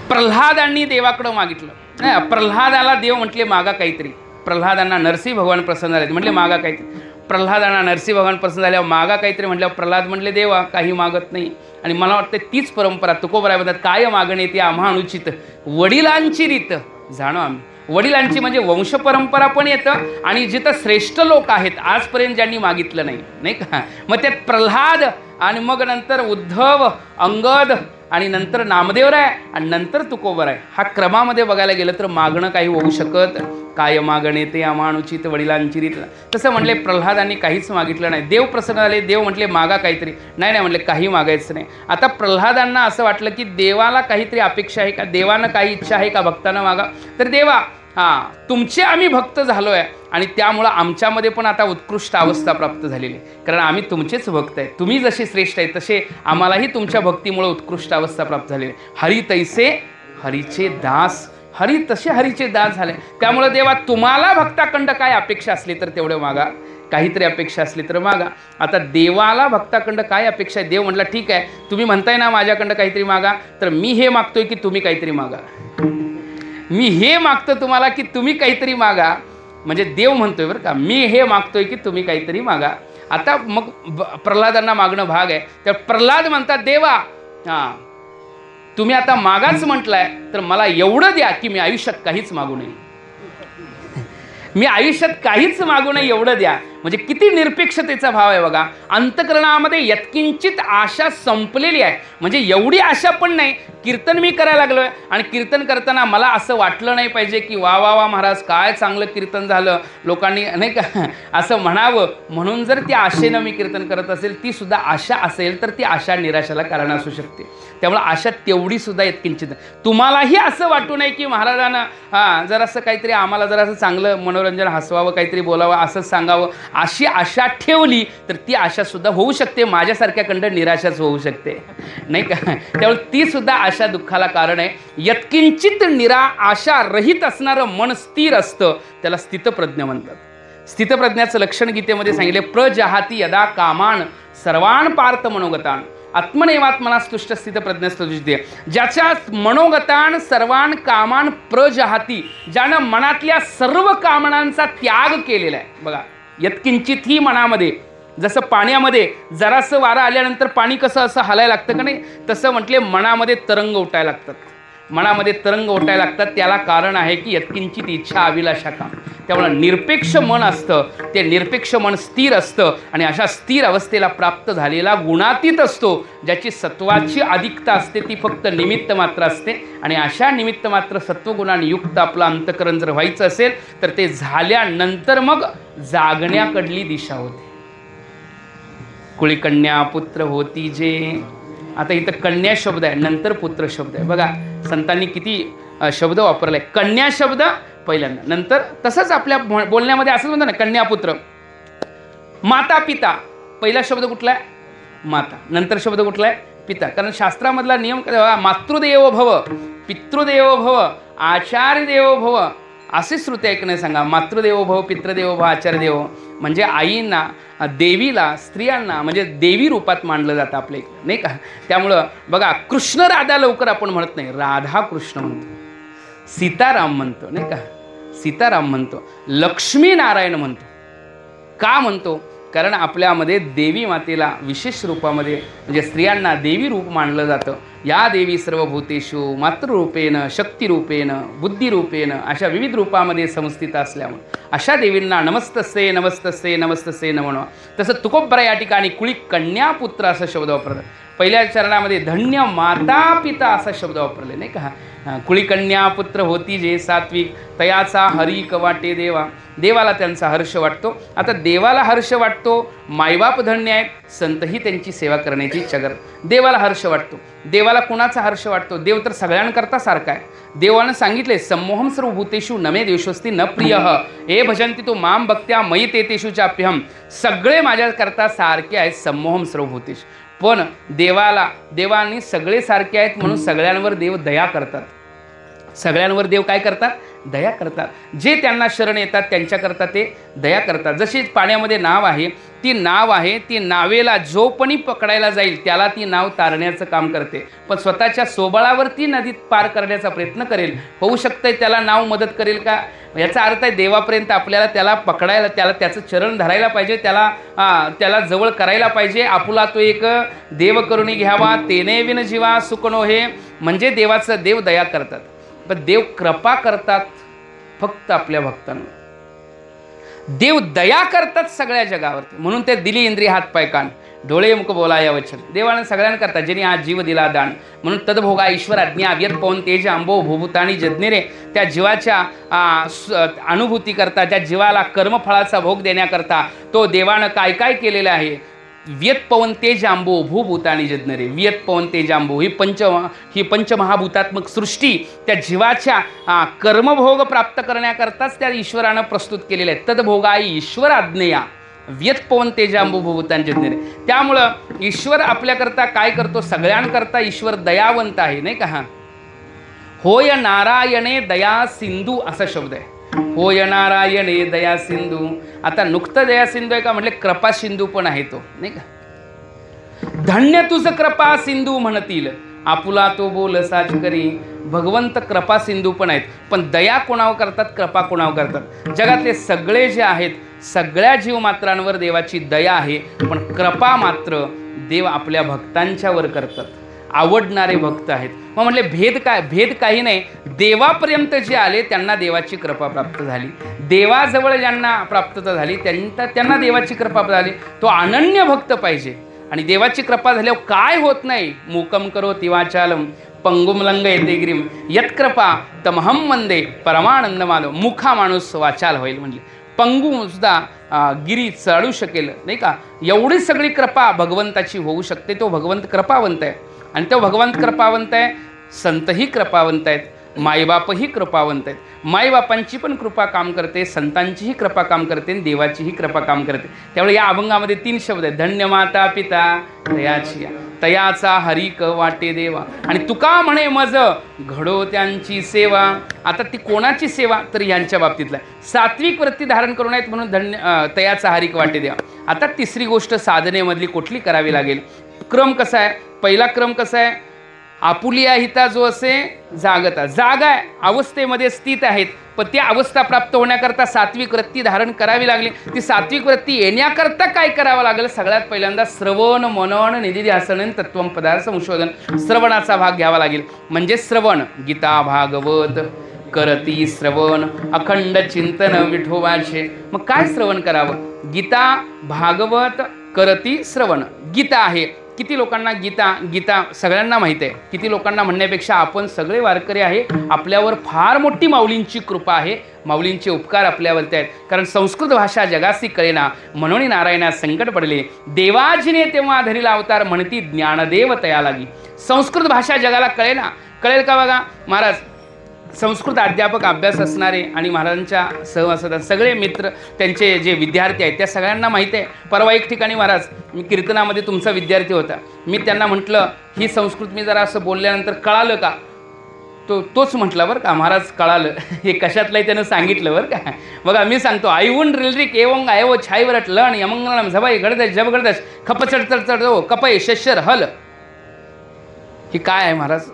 प्रल्हादांनी देवाकडं मागितलं, प्रल्हादाला देव म्हटले मागा काहीतरी. प्रल्हादांना नरसिंह भगवान प्रसन्न झाले, म्हटले मागा काहीतरी. प्रल्हादांना नरसिंह भगवान प्रसन्न झाल्यावर मागा काहीतरी म्हटल्यावर प्रल्हाद म्हटले देवा काही मागत नाही. आणि मला वाटतं तीच परंपरा तुकोबराय म्हणतात, काय मागणे ते आम्हा अनुचित वडिलांची रीत जाणो आम्ही. वडिलांची म्हणजे वंशपरंपरा पण येतं, आणि जिथं श्रेष्ठ लोक आहेत आजपर्यंत ज्यांनी मागितलं नाही, नाही का. मग त्यात प्रल्हाद आणि मग नंतर उद्धव, अंगद आणि नंतर नामदेवराय आणि नंतर तुकोबराय, हा क्रमामध्ये बघायला गेलं तर मागणं काही होऊ शकत. काय मागणे ते अमानुचित वडिलांची रीत. तसं म्हटले प्रल्हादांनी काहीच मागितलं नाही. देव प्रसन्न झाले, देव म्हटले मागा काहीतरी. नाही म्हटले काही मागायचं नाही. आता प्रल्हादांना असं वाटलं की देवाला काहीतरी अपेक्षा आहे का, देवानं काही इच्छा आहे का भक्तांना मागा. तर देवा तुमचे आम्ही भक्त झालो आहे, आणि त्यामुळं आमच्यामध्ये पण आता उत्कृष्ट अवस्था प्राप्त झालेली आहे, कारण आम्ही तुमचेच भक्त आहे. तुम्ही जसे श्रेष्ठ आहे तसे आम्हालाही तुमच्या भक्तीमुळे उत्कृष्ट अवस्था प्राप्त झालेली आहे. हरी तैसे हरीचे दास, हरी तसे हरीचे दास झाले. त्यामुळं देवा तुम्हाला भक्ताखंड काय अपेक्षा असली तर तेवढे मागा, काहीतरी अपेक्षा असली तर मागा. आता देवाला भक्ताखंड काय अपेक्षा आहे. देव म्हटलं ठीक आहे, तुम्ही म्हणताय ना माझ्याकडं काहीतरी मागा, तर मी हे मागतोय की तुम्ही काहीतरी मागा. मी हे मागतो तुम्हाला की तुम्ही काहीतरी मागा. म्हणजे देव म्हणतोय बरं का, मी हे मागतोय की तुम्ही काहीतरी मागा. आता मग प्रल्हादांना मागणं भाग आहे. तर प्रल्हाद म्हणतात देवा तुम्ही आता मागाच म्हटलाय, तर मला एवढं द्या की मी आयुष्यात काहीच मागू नये. मी आयुष्यात काहीच मागू नये एवढं द्या. म्हणजे किती निरपेक्षतेचा भाव आहे बघा. अंतकरणामध्ये यत्किंचित आशा संपलेली आहे. म्हणजे एवढी आशा पण नाही. कीर्तन मी करायला लागलोय आणि कीर्तन करताना मला असं वाटलं नाही पाहिजे की वा वा वा महाराज काय चांगलं कीर्तन झालं, लोकांनी नाही का असं म्हणावं म्हणून जर त्या आशेनं मी कीर्तन करत असेल, ती सुद्धा आशा असेल तर ती आशा निराशाला कारण असू शकते. त्यामुळे आशा तेवढी सुद्धा यत्किंचित. तुम्हालाही असं वाटू नये की महाराजांना जरासं काहीतरी आम्हाला जरासं चांगलं मनोरंजन हसवावं, काहीतरी बोलावं, असंच सांगावं, अशी आशा ठेवली तर ती आशा सुद्धा होऊ शकते. माझ्यासारख्याकडं निराशाच होऊ शकते, नाही का. त्यामुळे ती सुद्धा आशा दुःखाला कारण आहे. यत्किंचित आशा रहित असणारं मन स्थिर असतं, त्याला स्थितप्रज्ञ म्हणतात. स्थितप्रज्ञाचं लक्षण गीतेमध्ये सांगितले, प्रजहाती यदा कामान सर्वान पार्थ मनोगतान आत्मनेवात्मनास्तुष्ट स्थितप्रज्ञस्तुष्टे. ज्याच्या मनोगतान सर्वान कामान प्रजहाती, ज्यानं मनातल्या सर्व कामनांचा त्याग केलेला आहे. बघा यत्किंचित ही मनामध्ये, जसं पाण्यामध्ये जरासं वारा आल्यानंतर पाणी कसं असं हलायला लागतं का नाही, तसं म्हटले मनामध्ये तरंग उठायला लागतात. मनामध्ये तरंग ओटायला लागतात, त्याला कारण आहे की यत्किंचित इच्छा अभिलाषा काम. त्यामुळे निरपेक्ष मन असतं, ते निरपेक्ष मन स्थिर असतं आणि अशा स्थिर अवस्थेला प्राप्त झालेला गुणातीत असतो, ज्याची सत्वाची अधिकता असते ती फक्त निमित्त मात्र असते. आणि अशा निमित्त मात्र सत्वगुणाने युक्त आपलं अंतकरण जर व्हायचं असेल तर ते झाल्यानंतर मग जागण्याकडली दिशा होते. कुळीकन्या पुत्र होती जे, आता इथं कन्या शब्द आहे, नंतर पुत्र शब्द आहे. बघा संतांनी किती शब्द वापरले. कन्या शब्द पहिल्यांदा, नंतर तसंच आपल्या बोलण्यामध्ये असंच म्हणतात ना, कन्या पुत्र. माता पिता, पहिला शब्द कुठला आहे? माता. नंतर शब्द कुठला आहे? पिता. कारण शास्त्रामधला नियम मातृदेवो भव, पितृदेवो भव, आचार्य देवो भव, असे श्रुती ऐकणे सांगा. मातृदेवो भव, पितृदेवो भव, आचार्य देवो, म्हणजे आईंना, देवीला, स्त्रियांना म्हणजे देवी रूपात मानलं जातं आपल्या इकडे, नाही का. त्यामुळं बघा कृष्ण राधा लवकर आपण म्हणत नाही, राधा कृष्ण म्हणतो, सीताराम म्हणतो, नाही का, सीताराम म्हणतो, लक्ष्मी नारायण म्हणतो. का म्हणतो? कारण आपल्यामध्ये देवी मातेला विशेष रूपामध्ये म्हणजे स्त्रियांना देवी रूप मानलं जातं. या देवी सर्वभूतेषु मातृरूपेण, शक्तिरूपेण, बुद्धिरूपेण अशा विविध रूपामध्ये संस्थित असल्यामुळे अशा देवींना नमस्तसे नमस्तसे नमस्तसे नमः. तसं तुकोबरा या ठिकाणी कुळी कन्या पुत्र असा शब्द वापरतात. पहिल्या चरणामध्ये धन्य माता पिता असा शब्द वापरले, नाही का. कुळी कन्या पुत्र होती जे सात्विक, तयाचा हरिक वाटे देवा, देवाला त्यांचा हर्ष वाटतो. आता देवाला हर्ष वाटतो, मायबाप धन्य आहेत, संतही त्यांची सेवा करण्याची इच्छा करतात. देवाला हर्ष वाटतो. देवाला कुणाचा हर्ष वाटतो? देव तर सगळ्यांकरता सारखा आहे. देवानं सांगितले सम्मोहम सर्वभूतेषु नमे देवस्वस्ती न प्रियः हे भजन्ति तो माम भक्त्या मयि तेतेषु चाप्यहम. सगळे माझ्याकरता सारखे आहेत सम्मोहम सर्वभूतेषु. पण देवानी सगळे सारखे आहेत म्हणून सगळ्यांवर देव दया करतात. सगळ्यांवर देव काय करतात? दया करतात. जे त्यांना शरण येतात त्यांच्याकरता ते दया करतात. जशी पाण्यामध्ये नाव आहे, ती नावेला जो पणी पकडायला जाईल त्याला ती नाव तारण्याचं काम करते. पण स्वतःच्या सोबळावर ती नदीत पार करण्याचा प्रयत्न करेल, होऊ शकतंय त्याला नाव मदत करेल का? याचा अर्थ आहे देवापर्यंत आपल्याला त्याला पकडायला, त्याला त्याचं चरण धरायला पाहिजे, त्याला जवळ करायला पाहिजे. आपुला तो एक देव करुणी घ्यावा, तेने विन जीवा सुकनो हे, म्हणजे देव दया करतात. पण देव कृपा करतात फक्त आपल्या भक्तांवर. देव दया करतात सगळ्या जगावरती. म्हणून ते दिली इंद्रिय हात पाय कान डोळे मुख बोलाया वचन. देवानं सगळ्यांना करतात. ज्यांनी आज जीव दिला दान, म्हणून तदभोगा ईश्वर आज्ञा व्यत पवन तेज आंबो भूभूतानी जज्ञेरे. त्या जीवाच्या अनुभूती करता, त्या जीवाला कर्मफळाचा भोग देण्याकरता तो देवानं काय काय केलेलं आहे. व्यत पवन तेज आंबो भूभूतानी जज्ञरे. व्यत पवन तेज आंबो ही पंचमहाभूतात्मक सृष्टी त्या जीवाच्या कर्मभोग प्राप्त करण्याकरताच त्या ईश्वरानं प्रस्तुत केलेले आहेत. तदभोगाई ईश्वर आज्ञया व्यत पवन तेजांबू भूभूतानी जज्ञरे. त्यामुळं ईश्वर आपल्याकरता काय करतो? सगळ्यांकरता ईश्वर दयावंत आहे, नाही का. होय नारायणे दया सिंधू असा शब्द आहे. होय नारायणे दया सिंधू. आता नुकतं दया सिंधू आहे का? म्हटले कृपा सिंधू पण आहे तो, नाही का. धन्य तुझ कृपा सिंधू म्हणतील, आपुला तो बोल साच करी. भगवंत कृपा सिंधू पण आहेत, पण दया कोणावर करतात? कृपा कोणावर करतात? जगातले सगळे जे आहेत सगळ्या जीवमात्रांवर देवाची दया आहे, पण कृपा मात्र देव आपल्या भक्तांच्यावर करतात. आवडणारे भक्त आहेत. मग म्हटले भेद काय? भेद काही नाही. देवापर्यंत जे आले त्यांना देवाची कृपा प्राप्त झाली. देवाजवळ ज्यांना प्राप्तता झाली त्यांना देवाची कृपा झाली. तो अनन्य भक्त पाहिजे. आणि देवाची कृपा झाल्यावर काय होत नाही? मूकम करोति वाचालम पंगुम लंग येते गिरीम यत्कृपा तमहम वंदे परमानंद माधव. मुखा माणूस वाचाल होईल, म्हणजे पंगू सुद्धा गिरी चढू शकेल, नाही का. एवढी सगळी कृपा भगवंताची होऊ शकते. तो भगवंत कृपावंत आहे. आणि तो भगवंत कृपावंत आहे, संतही कृपावंत आहेत, मायबापही कृपावंत आहेत. मायबापांची पण कृपा काम करते, संतांचीही कृपा काम करते, आणि देवाचीही कृपा काम करते. त्यामुळे या अभंगामध्ये 3 शब्द आहेत. धन्य माता पिता तयाची, तयाचा हरिक वाटे देवा. आणि तुका म्हणे मज घडो त्यांची सेवा. आता ती कोणाची सेवा? तर यांच्या बाबतीतला सात्विक वृत्ती धारण करून आहेत म्हणून धन्य तयाचा हरिक वाटे देवा. आता तिसरी गोष्ट साधनेमधली कुठली करावी लागेल? क्रम कसा आहे? पहिला क्रम कसा आहे? आपुलिया हिता जो असे जागता, जागा आहे, अवस्थेमध्ये स्थित आहेत, पण ती अवस्था प्राप्त होण्याकरता सात्विक वृत्ती धारण करावी लागली. ती सात्विक वृत्ती येण्याकरता काय करावं लागेल? सगळ्यात पहिल्यांदा श्रवण मनन निधिध्यासन तत्वम पदार्थ संशोधन, श्रवणाचा भाग घ्यावा लागेल. म्हणजे श्रवण, गीता भागवत करती श्रवण, अखंड चिंतन विठोबाचे. मग काय श्रवण करावं? गीता भागवत करती श्रवण. गीता आहे, किती लोकांना गीता सगळ्यांना माहिती आहे. किती लोकांना म्हणण्यापेक्षा आपण सगळे वारकरी आहे, आपल्यावर फार मोठी माऊलींची कृपा आहे, माऊलींचे उपकार आपल्यावरती आहेत. कारण संस्कृत भाषा जगासी कळेना, म्हणून नारायणा संकट पडले, देवाजीने तेव्हा धरिला अवतार, म्हणती ज्ञानदेव तया लागी. संस्कृत भाषा जगाला कळेना, कळेल का? बघा महाराज, संस्कृत अध्यापक अभ्यास असणारे आणि महाराजांच्या सहवासात सगळे मित्र, त्यांचे जे विद्यार्थी आहेत त्या सगळ्यांना माहीत आहे. परवा एक ठिकाणी महाराज, मी कीर्तनामध्ये तुमचा विद्यार्थी होता, मी त्यांना म्हटलं ही संस्कृत मी जरा असं बोलल्यानंतर कळालं का? तोच म्हटला बरं का, महाराज कळालं. हे कशातलंही त्यानं सांगितलं बरं का. बघा मी सांगतो, आईवून रिलरिक एवंग आयो छाईवरट लन यमंगलम झबाई गडदश जब गडदश खप चढ कपय शशर हल. हे काय आहे महाराज?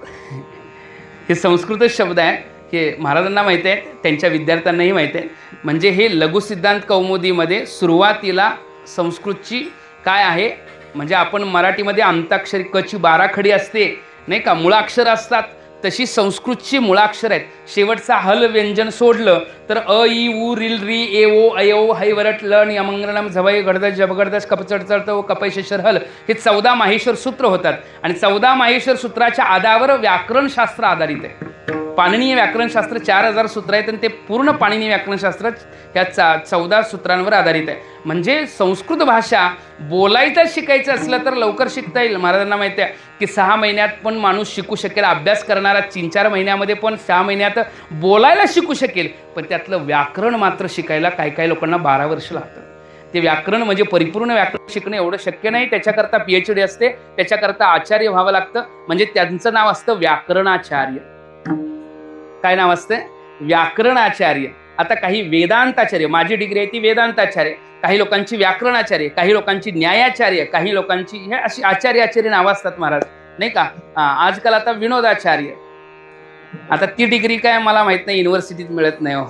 हे संस्कृतच शब्द आहे, हे महाराजांना माहीत आहे, त्यांच्या विद्यार्थ्यांनाही माहीत आहे. म्हणजे हे लघुसिद्धांत कौमुदीमध्ये सुरुवातीला संस्कृतची काय आहे, म्हणजे आपण मराठीमध्ये अंताक्षरी कची 12 खडी असते नाही का, मुळाक्षर असतात, तशी संस्कृतची मुळाक्षर आहेत. शेवटचा हल व्यंजन सोडलं तर अ इ उ रिल री ए ओ अयो है वरट लन यमंगलम झवय गडदश जबगडदश कप चढ कपय शशर हल, हे 14 माहेश्वर सूत्र होतात. आणि 14 माहेश्वर सूत्राच्या आधारावर व्याकरणशास्त्र आधारित आहे. पाणिनीय व्याकरणशास्त्र 4000 सूत्र आहेत आणि ते पूर्ण पाणिनीय व्याकरणशास्त्र ह्या 14 सूत्रांवर आधारित आहे. म्हणजे संस्कृत भाषा बोलायचं शिकायचं असलं तर लवकर शिकता येईल. महाराजांना माहिती आहे की 6 महिन्यात पण माणूस शिकू शकेल, अभ्यास करणारा 3-4 महिन्यामध्ये पण 6 महिन्यात बोलायला शिकू शकेल. पण त्यातलं व्याकरण मात्र शिकायला काही लोकांना 12 वर्ष लागतात. ते व्याकरण म्हणजे परिपूर्ण व्याकरण शिकणं एवढं शक्य नाही, त्याच्याकरता PhD असते, त्याच्याकरता आचार्य व्हावं लागतं. म्हणजे त्यांचं नाव असतं व्याकरणाचार्य. काय नाव असतं? व्याकरणाचार्य. आता काही वेदांताचार्य, माझी डिग्री आहे ती वेदांताचार्य, काही लोकांची व्याकरणाचार्य, काही लोकांची न्यायाचार्य, काही लोकांची हे अशी आचार्य नावं असतात महाराज नाही का. आजकाल आता विनोदाचार्य. आता ती डिग्री काय मला माहित नाही, युनिव्हर्सिटीत मिळत नाही हो.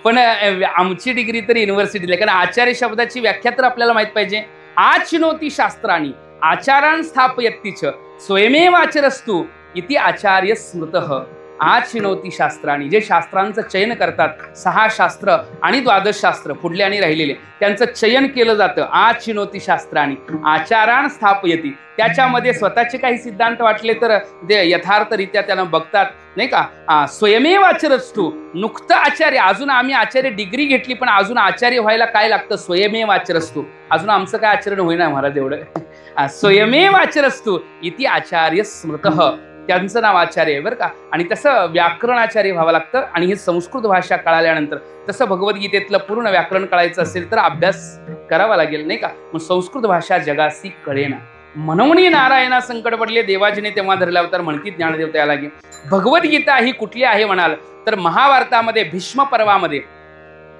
पण आमची डिग्री तर युनिव्हर्सिटीला आहे. कारण आचार्य शब्दाची व्याख्या तर आपल्याला माहित पाहिजे. आचिनोती शास्त्राणी आचारान स्थापयत्तीच स्वयमेव आचरस्तु इति आचार्य स्मृतः. आचिनोती शास्त्राणी, जे शास्त्रांचं चयन करतात, 6 शास्त्र आणि 12 शास्त्र पुढले आणि राहिलेले, त्यांचं चयन केलं जातं. आचिनोती शास्त्राणी आचारान स्थापयती, त्याच्यामध्ये स्वतःचे काही सिद्धांत वाटले तर ते यथार्थरित्या त्यांना बघतात नाही का. स्वयमेव आचरस्तु, नुकतं आचार्य, अजून आम्ही आचार्य डिग्री घेतली पण अजून आचार्य व्हायला काय लागतं? स्वयमेव आचरस्तु. अजून आमचं काय आचरण होईना महाराज एवढं. स्वयमेव आचरस्तु इति आचार्य स्मृतः, त्यांचं नाव आचार्य आहे बरं का. आणि तसं व्याकरणाचार्य व्हावं लागतं. आणि हे संस्कृत भाषा कळाल्यानंतर तसं भगवद्गीतेतलं पूर्ण व्याकरण कळायचं असेल तर अभ्यास करावा लागेल नाही का. मग संस्कृत भाषा जगासी कळेना, म्हणून नारायणा संकट पडले, देवाजीने तेव्हा धरला अवतार, म्हणती ज्ञानदेव तया लागे. भगवद्गीता ही कुठली आहे म्हणाल तर महाभारतामध्ये भीष्म पर्वामध्ये,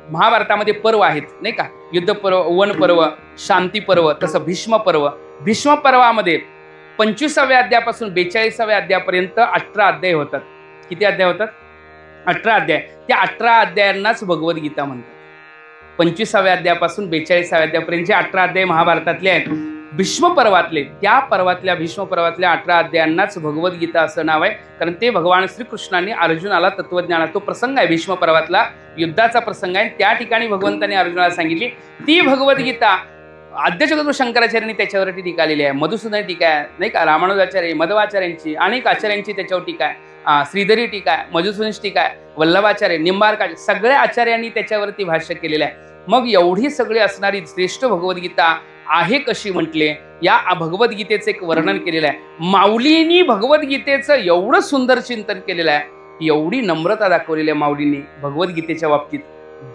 महाभारतामध्ये पर्व आहेत नाही का, युद्ध पर्व, वन पर्व, शांती पर्व, तसं भीष्म पर्व. भीष्म पर्वामध्ये 25व्या अध्यायापासून 42व्या अध्यायापर्यंत 18 अध्याय होतात. किती अध्याय होतात? 18 अध्याय. त्या 18 अध्यायांनाच भगवद्गीता म्हणतात. 25व्या अध्यायापासून 42व्या अध्यायापर्यंतचे 18 अध्याय महाभारतातले आहेत. भीष्म पर्वातले, त्या पर्वातल्या भीष्म पर्वातल्या 18 अध्यायांनाच भगवद्गीता असं नाव आहे. कारण ते भगवान श्रीकृष्णांनी अर्जुनाला तत्वज्ञानाचा तो प्रसंग आहे, भीष्म पर्वातला युद्धाचा प्रसंग आहे. त्या ठिकाणी भगवंतांनी अर्जुनाला सांगितली ती भगवद्गीता. आद्यजगद्गुरू शंकराचार्यांनी त्याच्यावरती टीका लिहिली आहे, मधुसूदन टीका आहे नाही का, रामानुजाचार्य, मध्वाचार्यांची, अनेक आचार्यांची त्याच्यावर टीका आहे, श्रीधरी टीका आहे, मधुसूदनची टीका आहे, वल्लभाचार्य, निंबार्काचार्य, सगळ्या आचार्यांनी त्याच्यावरती भाष्य केलेलं आहे. मग एवढी सगळी असणारी श्रेष्ठ भगवद्गीता आहे कशी म्हटले, या भगवद्गीतेचं एक वर्णन केलेलं आहे. माऊलींनी भगवद्गीतेचं एवढं सुंदर चिंतन केलेलं आहे, एवढी नम्रता दाखवलेली आहे माऊलींनी भगवद्गीतेच्या बाबतीत.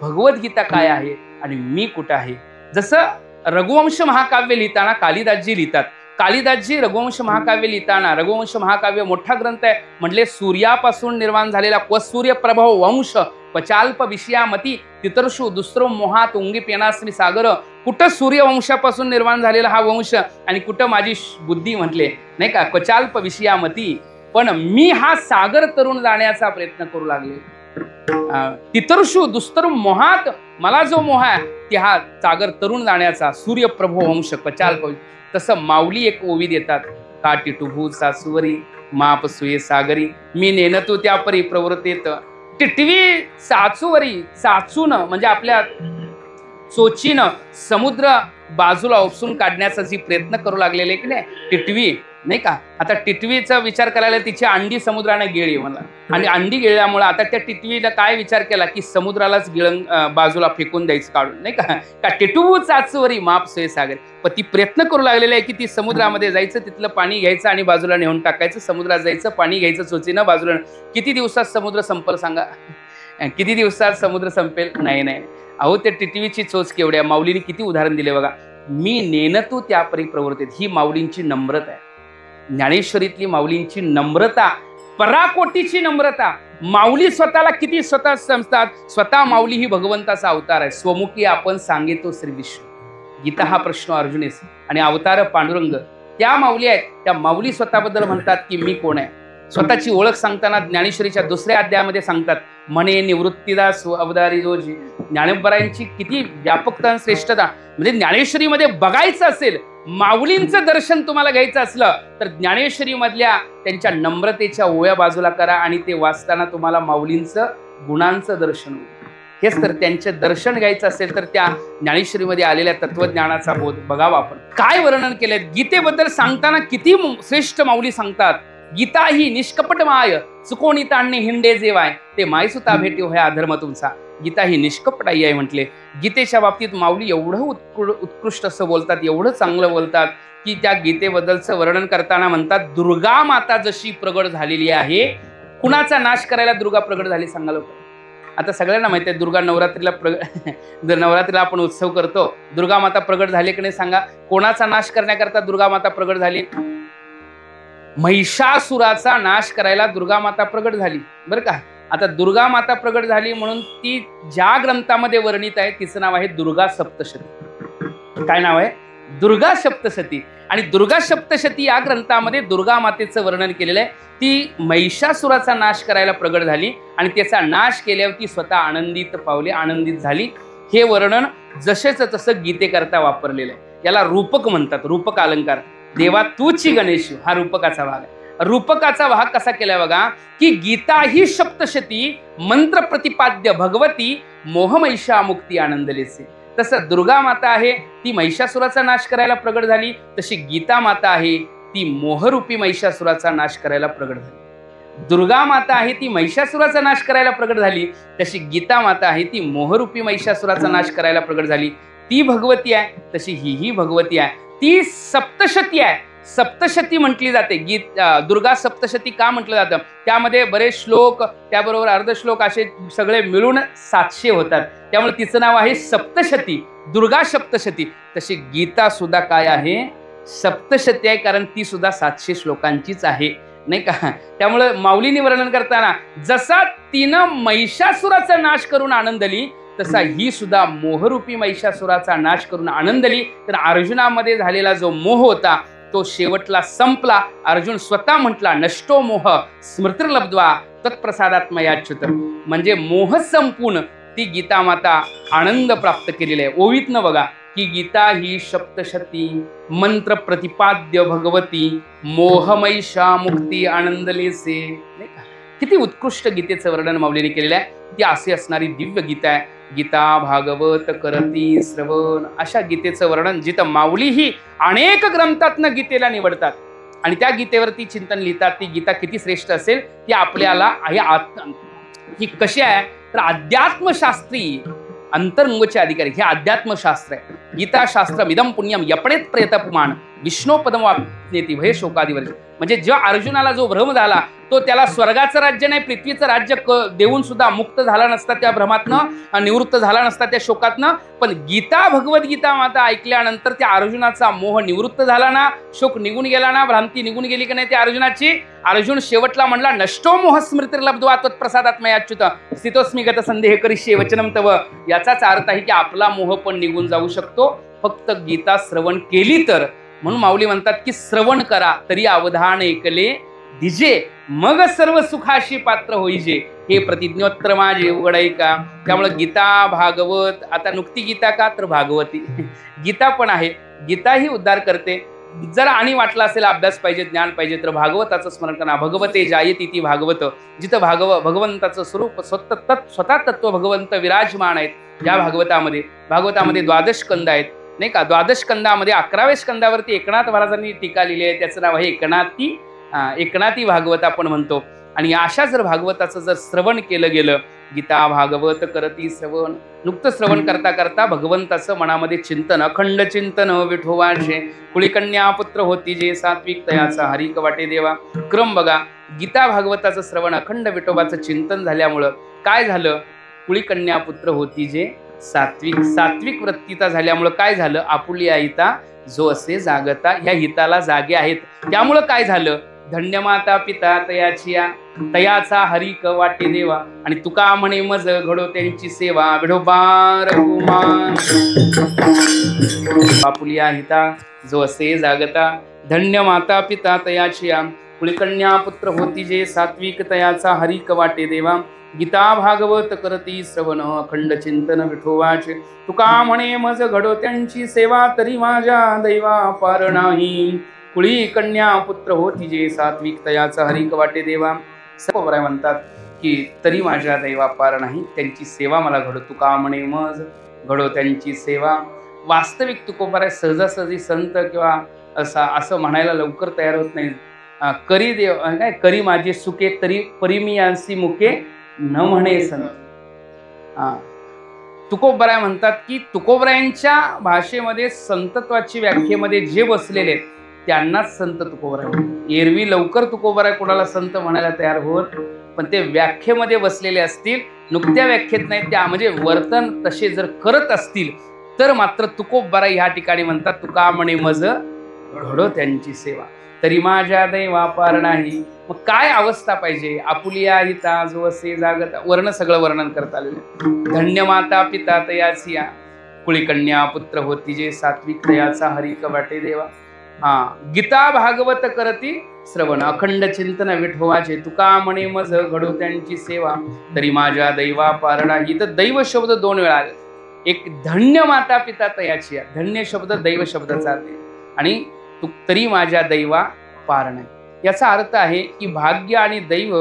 भगवद्गीता काय आहे आणि मी कुठं आहे. जसं रघुवंश महाकाव्य लिहिताना कालिदासजी लिहितात, कालिदासजी रघुवंश महाकाव्य लिहिताना, रघुवंश महाकाव्य मोठा ग्रंथ आहे म्हटले, सूर्यापासून निर्माण झालेला क्वसूर्य प्रभव वंश पचाल्प विषयामती तितर्षु दुसरो मोहा तुंगी पेनास्मी सागर. कुठं सूर्यवंशापासून निर्माण झालेला हा वंश आणि कुठं माझी बुद्धी म्हटले नाही का, क्वचाल्प विषयामती पण मी हा सागर तरुण जाण्याचा प्रयत्न करू लागले. तितर्षु दुस्तरू मोहात, मला जो मोह आहे ते हा सागर तरुण जाण्याचा. सूर्यप्रभो वंश पचाल कवी. तसं माऊली एक ओवी देतात. का टिटुभू सासुवरी माप सुये सागरी, मी नेनतू त्या परी प्रवृत्तेत. टिटवी साचूवरी, चाचून म्हणजे आपल्या चोचीनं समुद्र बाजूला उपसून काढण्याचा जी प्रयत्न करू लागलेले की नाही टिटवी, नाही का. आता टिटवीचा विचार करायला तिची अंडी समुद्राने गिळली मला, आणि अंडी गिळल्यामुळे आता त्या टिटवीला काय विचार केला की समुद्रालाच बाजूला फेकून द्यायचं काढून, नाही का. टिटू चाचवरी माप सोय सागर. पण ती प्रयत्न करू लागलेली आहे की ती समुद्रामध्ये जायचं, तिथलं पाणी घ्यायचं आणि बाजूला नेऊन टाकायचं. समुद्रात जायचं, पाणी घ्यायचं चोचीनं, बाजूला. किती दिवसात समुद्र संपेल सांगा? किती दिवसात समुद्र संपेल? नाही नाही. अहो त्या टिटवीची चोच केवढ्या. माऊलीने किती उदाहरण दिले बघा. मी नेनतू त्या परी प्रवृत्तीत. ही माऊलींची नम्रता आहे. ज्ञानेश्वरीतली माऊलींची नम्रता, पराकोटीची नम्रता. माऊली स्वतःला किती स्वतः समजतात. स्वतः माऊली ही भगवंताचा अवतार आहे. स्वमुखी आपण सांगितो श्री विष्णू. गीता हा प्रश्न अर्जुनेस आणि अवतार पांडुरंग. त्या माऊली आहेत. त्या माऊली स्वतःबद्दल म्हणतात की मी कोण आहे. स्वतःची ओळख सांगताना ज्ञानेश्वरीच्या दुसऱ्या अध्यायामध्ये सांगतात, म्हणे निवृत्तीदास अवतारी जोजी. ज्ञानेश्वरांची किती व्यापकता, श्रेष्ठता. म्हणजे ज्ञानेश्वरीमध्ये बघायचं असेल, माऊलींचं दर्शन तुम्हाला घ्यायचं असलं तर ज्ञानेश्वरी मधल्या त्यांच्या नम्रतेच्या ओव्या बाजूला करा आणि ते वाचताना तुम्हाला माऊलींचं गुणांचं दर्शन होईल. हेच तर त्यांचे दर्शन घ्यायचं असेल तर त्या ज्ञानेश्वरीमध्ये आलेल्या तत्वज्ञानाचा बोध बघावा. आपण काय वर्णन केलंय गीतेबद्दल सांगताना किती श्रेष्ठ माऊली सांगतात. गीता ही निष्कपट माय, चुकोणी ताणणे हिंडे जेवाय, ते मायसुता भेटी होय अधर्म तुमचा. गीता ही निष्कपट आई आहे म्हटले. गीतेच्या बाबतीत माऊली एवढं उत्कृष्ट असं बोलतात, एवढं चांगलं बोलतात की त्या गीतेबद्दलचं वर्णन करताना म्हणतात, दुर्गा माता जशी प्रगट झालेली आहे. कुणाचा नाश करायला दुर्गा प्रगट झाली सांगा लोक? आता सगळ्यांना माहिती आहे दुर्गा नवरात्रीला नवरात्रीला आपण उत्सव करतो. दुर्गा माता प्रगट झाली की नाही सांगा? कोणाचा नाश करण्याकरता दुर्गा माता प्रगट झाली? महिषासुराचा नाश करायला दुर्गा माता प्रगट झाली, बरं का. आता दुर्गा माता प्रगट झाली म्हणून ती ज्या ग्रंथामध्ये वर्णित आहे तिचं नाव आहे दुर्गा सप्तशती. काय नाव आहे? दुर्गा सप्तशती. आणि दुर्गा सप्तशती या ग्रंथामध्ये दुर्गा मातेचं वर्णन केलेलं आहे. ती महिषासुराचा नाश करायला प्रगट झाली आणि त्याचा नाश केल्यावर ती स्वतः आनंदित पावली, आनंदित झाली. हे वर्णन जसेच तसं गीतेकरता वापरलेलं आहे. याला रूपक म्हणतात, रूपक अलंकार. देवा तूची गणेश हा रूपकाचा भाग आहे. रूपकाचा भाग कसा केलाय बघा की गीता ही सप्तशती मंत्र प्रतिपाद्य भगवती मोहमहिषा मुक्ती आनंदलेसे. तसं दुर्गा माता आहे ती महिषासुराचा नाश करायला प्रगट झाली, तशी गीता माता आहे ती मोहरूपी महिषासुराचा नाश करायला प्रगट झाली. दुर्गा माता आहे ती महिषासुराचा नाश करायला प्रगट झाली, तशी गीता माता आहे ती मोहरूपी महिषासुराचा नाश करायला प्रगट झाली. ती भगवती आहे तशी ही भगवती आहे. ती सप्तशती आहे. सप्तशती म्हटली जाते. दुर्गा सप्तशती का म्हटलं जातं? त्यामध्ये बरेच श्लोक, त्याबरोबर अर्धश्लोक असे सगळे मिळून 700 होतात. त्यामुळे तिचं नाव आहे सप्तशती, दुर्गा सप्तशती. तशी गीता सुद्धा काय आहे? सप्तशती आहे, कारण ती सुद्धा 700 श्लोकांचीच आहे, नाही का. त्यामुळे माऊलीने वर्णन करताना जसा तिनं महिषासुराचा नाश करून आनंदली, तसा ही सुद्धा मोहरूपी महिषासुराचा नाश करून आनंदली. तर अर्जुनामध्ये झालेला जो मोह होता तो शेवटला संपला. अर्जुन स्वतः म्हटला, नष्टो मोह स्मृतिर्लब्ध्वा तत्प्रसादात मयाच्युत. म्हणजे मोह संपून ती गीता माता आनंद प्राप्त केलेला आहे. ओवीतनं बघा की गीता ही सप्तशती मंत्र प्रतिपाद्य भगवती मोहमहिषा मुक्ती आनंदलेसे. नाही का? किती उत्कृष्ट गीतेचं वर्णन माऊलीने केलेलं आहे. ती अशी असणारी दिव्य गीता आहे. गीता भागवत करती श्रवण, अशा गीतेचं वर्णन जिथं माऊली ही अनेक ग्रंथातनं गीतेला निवडतात आणि त्या गीतेवरती चिंतन लिहितात. ती गीता किती श्रेष्ठ असेल ती आपल्याला ही कशी आहे तर अध्यात्मशास्त्री अंतरंगचे अधिकारी. हे अध्यात्मशास्त्र आहे. गीताशास्त्रम इदम पुण्यम यपडेत प्रेतपुमान विष्णोपदम वाप्नेति भय शोकादिवर. म्हणजे जो अर्जुनाला जो भ्रम झाला तो त्याला स्वर्गाचं राज्य नाही पृथ्वीचं राज्य देऊन सुद्धा मुक्त झाला नसता, त्या भ्रमातनं निवृत्त झाला नसता, त्या शोकातनं. पण गीता भगवद्गीता माता ऐकल्यानंतर त्या अर्जुनाचा मोह निवृत्त झाला ना, शोक निघून गेला ना, भ्रांती निघून गेली की नाही त्या अर्जुनाची. अर्जुन शेवटला म्हणला, नष्टो मोह स्मृतिर्लब्ध्वा त्वत्प्रसादात मयाच्युत स्थितोस्मी गत संदेह करिष्ये वचनम तव. याचाच अर्थ आहे की आपला मोह पण निघून जाऊ शकतो फक्त गीता श्रवण केली तर. म्हणून माऊली म्हणतात की श्रवण करा तरी अवधान ऐकले दिजे मग सर्व सुखाशी पात्र होईजे, हे प्रतिज्ञोत्तर माझे उघडाई का. त्यामुळे गीता भागवत, आता नुकती गीता का तर भागवती गीता पण आहे, गीता ही उद्धार करते. जर आणि वाटलं असेल अभ्यास पाहिजे, ज्ञान पाहिजे, तर भागवताचं स्मरण करा. भगवते जायती ती भागवत, जिथं भगवंताचं स्वरूप स्वतः तत्व भगवंत विराजमान आहेत या भागवतामध्ये 12 स्कंद आहेत नाही का. 12 स्कंदामध्ये 11व्या स्कंदावरती एकनाथ महाराजांनी टीका लिहिली आहे, त्याचं नाव आहे एकनाथी भागवत आपण म्हणतो. आणि अशा जर भागवताचं जर श्रवण केलं गेलं, गीता भागवत करती श्रवण, नुकतं श्रवण करता करता भगवंताचं मनामध्ये चिंतन, अखंड चिंतन विठोबाचे. कुळीकन्या पुत्र होती जे, सात्विक तयाचा हरिक वाटे देवा. क्रम बघा, गीता भागवताचं श्रवण, अखंड विठोबाचं चिंतन झाल्यामुळं काय झालं, कुळीकन्या पुत्र होती जे सात्विक वृत्तीचा झाल्यामुळं काय झालं, आपुलिया हिता जो असे जागता, ह्या हिताला जागे आहेत. त्यामुळं काय झालं, धन्य माता पिता तयाचा हरिक वाटे देवा. आणि तुका म्हणे मज घडो त्यांची सेवा, विठोबा रघुमान आपुलिया हिता जो असे जागता. धन्य माता पिता तयाचिया, कुळकन्या पुत्र होती जे, सात्विक तयाचा हरिक वाटे देवा. गीता भागवत करती श्रवण, अखंड चिंतन विठोबाचे. तुका म्हणे मज घडो त्यांची सेवा, तरी माझ्या दैवा पार नाही. कुळी कन्या पुत्र होती जे, सात्विक तयाचा हरिक वाटे देवा. सर्व म्हणतात की तरी माझ्या दैवा पार नाही, त्यांची सेवा मला घडो. तुका म्हणे मज घडो त्यांची सेवा. वास्तविक तुकोबाराय सहजासहजी संत किंवा असं म्हणायला लवकर तयार होत नाही. करी देव काय, करी माझे सुखे तरी परिमियांसी मुखे न म्हणे संत. तुकोबराय म्हणतात की तुकोबरायांच्या भाषेमध्ये संतत्वाची व्याख्येमध्ये जे बसलेले त्यांनाच संत तुकोबराय. एरवी लवकर तुकोबराय कोणाला संत म्हणायला तयार होत, पण ते व्याख्येमध्ये बसलेले असतील, नुकत्या व्याख्येत नाही त्या, म्हणजे वर्तन तसे जर करत असतील तर मात्र तुकोबराय ह्या ठिकाणी म्हणतात तुका म्हणे मज घडो त्यांची सेवा, तरी माझ्या दैवा पार नाही. मग काय अवस्था पाहिजे, आपुलिया हिता जो असे जागता. वर्ण सगळं वर्णन करता आलेलं. धन्य माता पिता तयाचिया, कुळीकन्या पुत्र होती जे, सात्विक तयाचा हरिक वाटे देवा. गीता भागवत करती श्रवण, अखंड चिंतन विठोबाचे. तुका म्हणे मज घडो त्यांची सेवा, तरी माझ्या दैवा पार नाही. तर दैव शब्द 2 वेळा आले. एक धन्य माता पिता तयाची, धन्य शब्द दैव शब्दाचा आहे, आणि तरी माझ्या दैवा पार नाही. याचा अर्थ आहे की भाग्य आणि दैव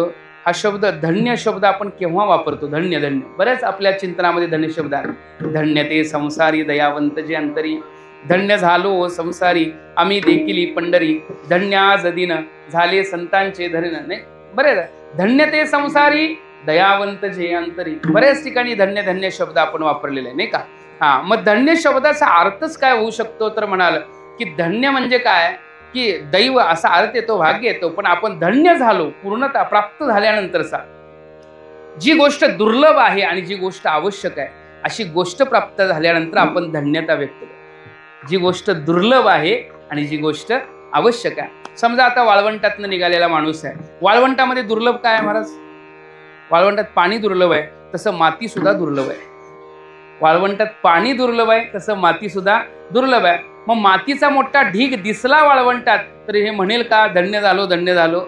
हा शब्द, धन्य शब्द आपण केव्हा वापरतो, धन्य धन्य. बऱ्याच आपल्या चिंतनामध्ये धन्य शब्द आहे. धन्य ते संसारी दयावंत जे अंतरी, धन्य झालो संसारी आम्ही देखील पंढरी, धन्य आज दिन झाले संतांचे धरण. नाही, बरेच धन्य ते संसारी दयावंत जे अंतरी. बऱ्याच ठिकाणी धन्य धन्य शब्द आपण वापरलेले आहे नाही का. मग धन्य शब्दाचा अर्थच काय होऊ शकतो, तर म्हणाल की धन्य म्हणजे काय, की दैव असा अर्थ येतो, भाग्य येतो. पण आपण धन्य झालो, पूर्णता प्राप्त झाल्यानंतरचा, जी गोष्ट दुर्लभ आहे आणि जी गोष्ट आवश्यक आहे, अशी गोष्ट प्राप्त झाल्यानंतर आपण धन्यता व्यक्त करतो. जी गोष्ट दुर्लभ आहे आणि जी गोष्ट आवश्यक आहे. समजा आता वाळवंटातनं निघालेला माणूस आहे, वाळवंटामध्ये दुर्लभ काय आहे महाराज, वाळवंटात पाणी दुर्लभ आहे, तसं माती सुद्धा दुर्लभ आहे. वाळवंटात पाणी दुर्लभ आहे, तसं माती सुद्धा दुर्लभ आहे. मग मातीचा मोठा ढीग दिसला वाळवंटात तर हे म्हणेल का धन्य झालो धन्य झालो?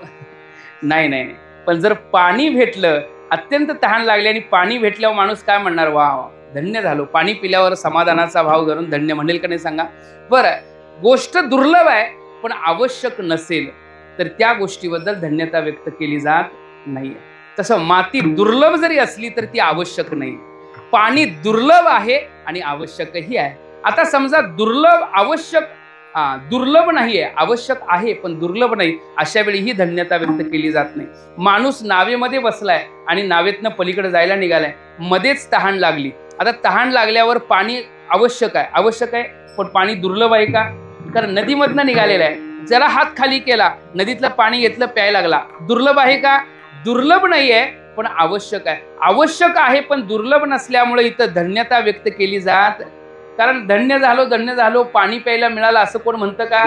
नाही नाही. पण जर पाणी भेटलं, अत्यंत तहान लागली आणि पाणी भेटल्यावर माणूस काय म्हणणार, वा धन्य झालो. पाणी पिल्यावर समाधानाचा भाव धरून धन्य म्हणेल का नाही सांगा बरं. गोष्ट दुर्लभ आहे पण आवश्यक नसेल तर त्या गोष्टीबद्दल धन्यता व्यक्त केली जात नाही. तसं माती दुर्लभ जरी असली तर ती आवश्यक नाही. पाणी दुर्लभ आहे आणि आवश्यकही आहे. आता समजा दुर्लभ आवश्यक, दुर्लभ नाही आहे, आवश्यक आहे पण दुर्लभ नाही, अशा वेळी ही धन्यता व्यक्त केली जात नाही. माणूस नावेमध्ये बसलाय आणि नावेतनं पलीकडे जायला निघालाय, मध्येच तहान लागली. आता तहान लागल्यावर पाणी आवश्यक आहे पण पाणी दुर्लभ आहे का, कारण नदीमधनं निघालेलं आहे. जरा हात खाली केला, नदीतलं पाणी घेतलं, प्यायला लागला, दुर्लभ आहे का? दुर्लभ नाही आहे पण आवश्यक आहे. आवश्यक आहे पण दुर्लभ नसल्यामुळे इथं धन्यता व्यक्त केली जात. कारण धन्य झालो पाणी प्यायला मिळालं असं कोण म्हणतं का?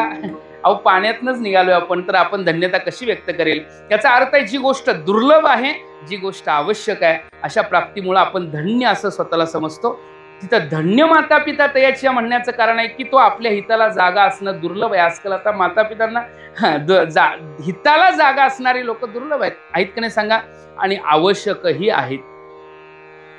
अहो पाण्यातनंच निघालोय आपण, तर आपण धन्यता कशी व्यक्त करेल? याचा अर्थ आहे जी गोष्ट दुर्लभ आहे, जी गोष्ट आवश्यक आहे, अशा प्राप्तीमुळे आपण धन्य असं स्वतःला समजतो. तिथं धन्य माता पिता तयाची म्हणण्याचं कारण आहे की तो आपल्या हिताला जागा असणं दुर्लभ आहे. आजकाल आता माता पितांना हिताला जागा असणारी लोक दुर्लभ आहेत का नाही सांगा, आणि आवश्यकही आहेत.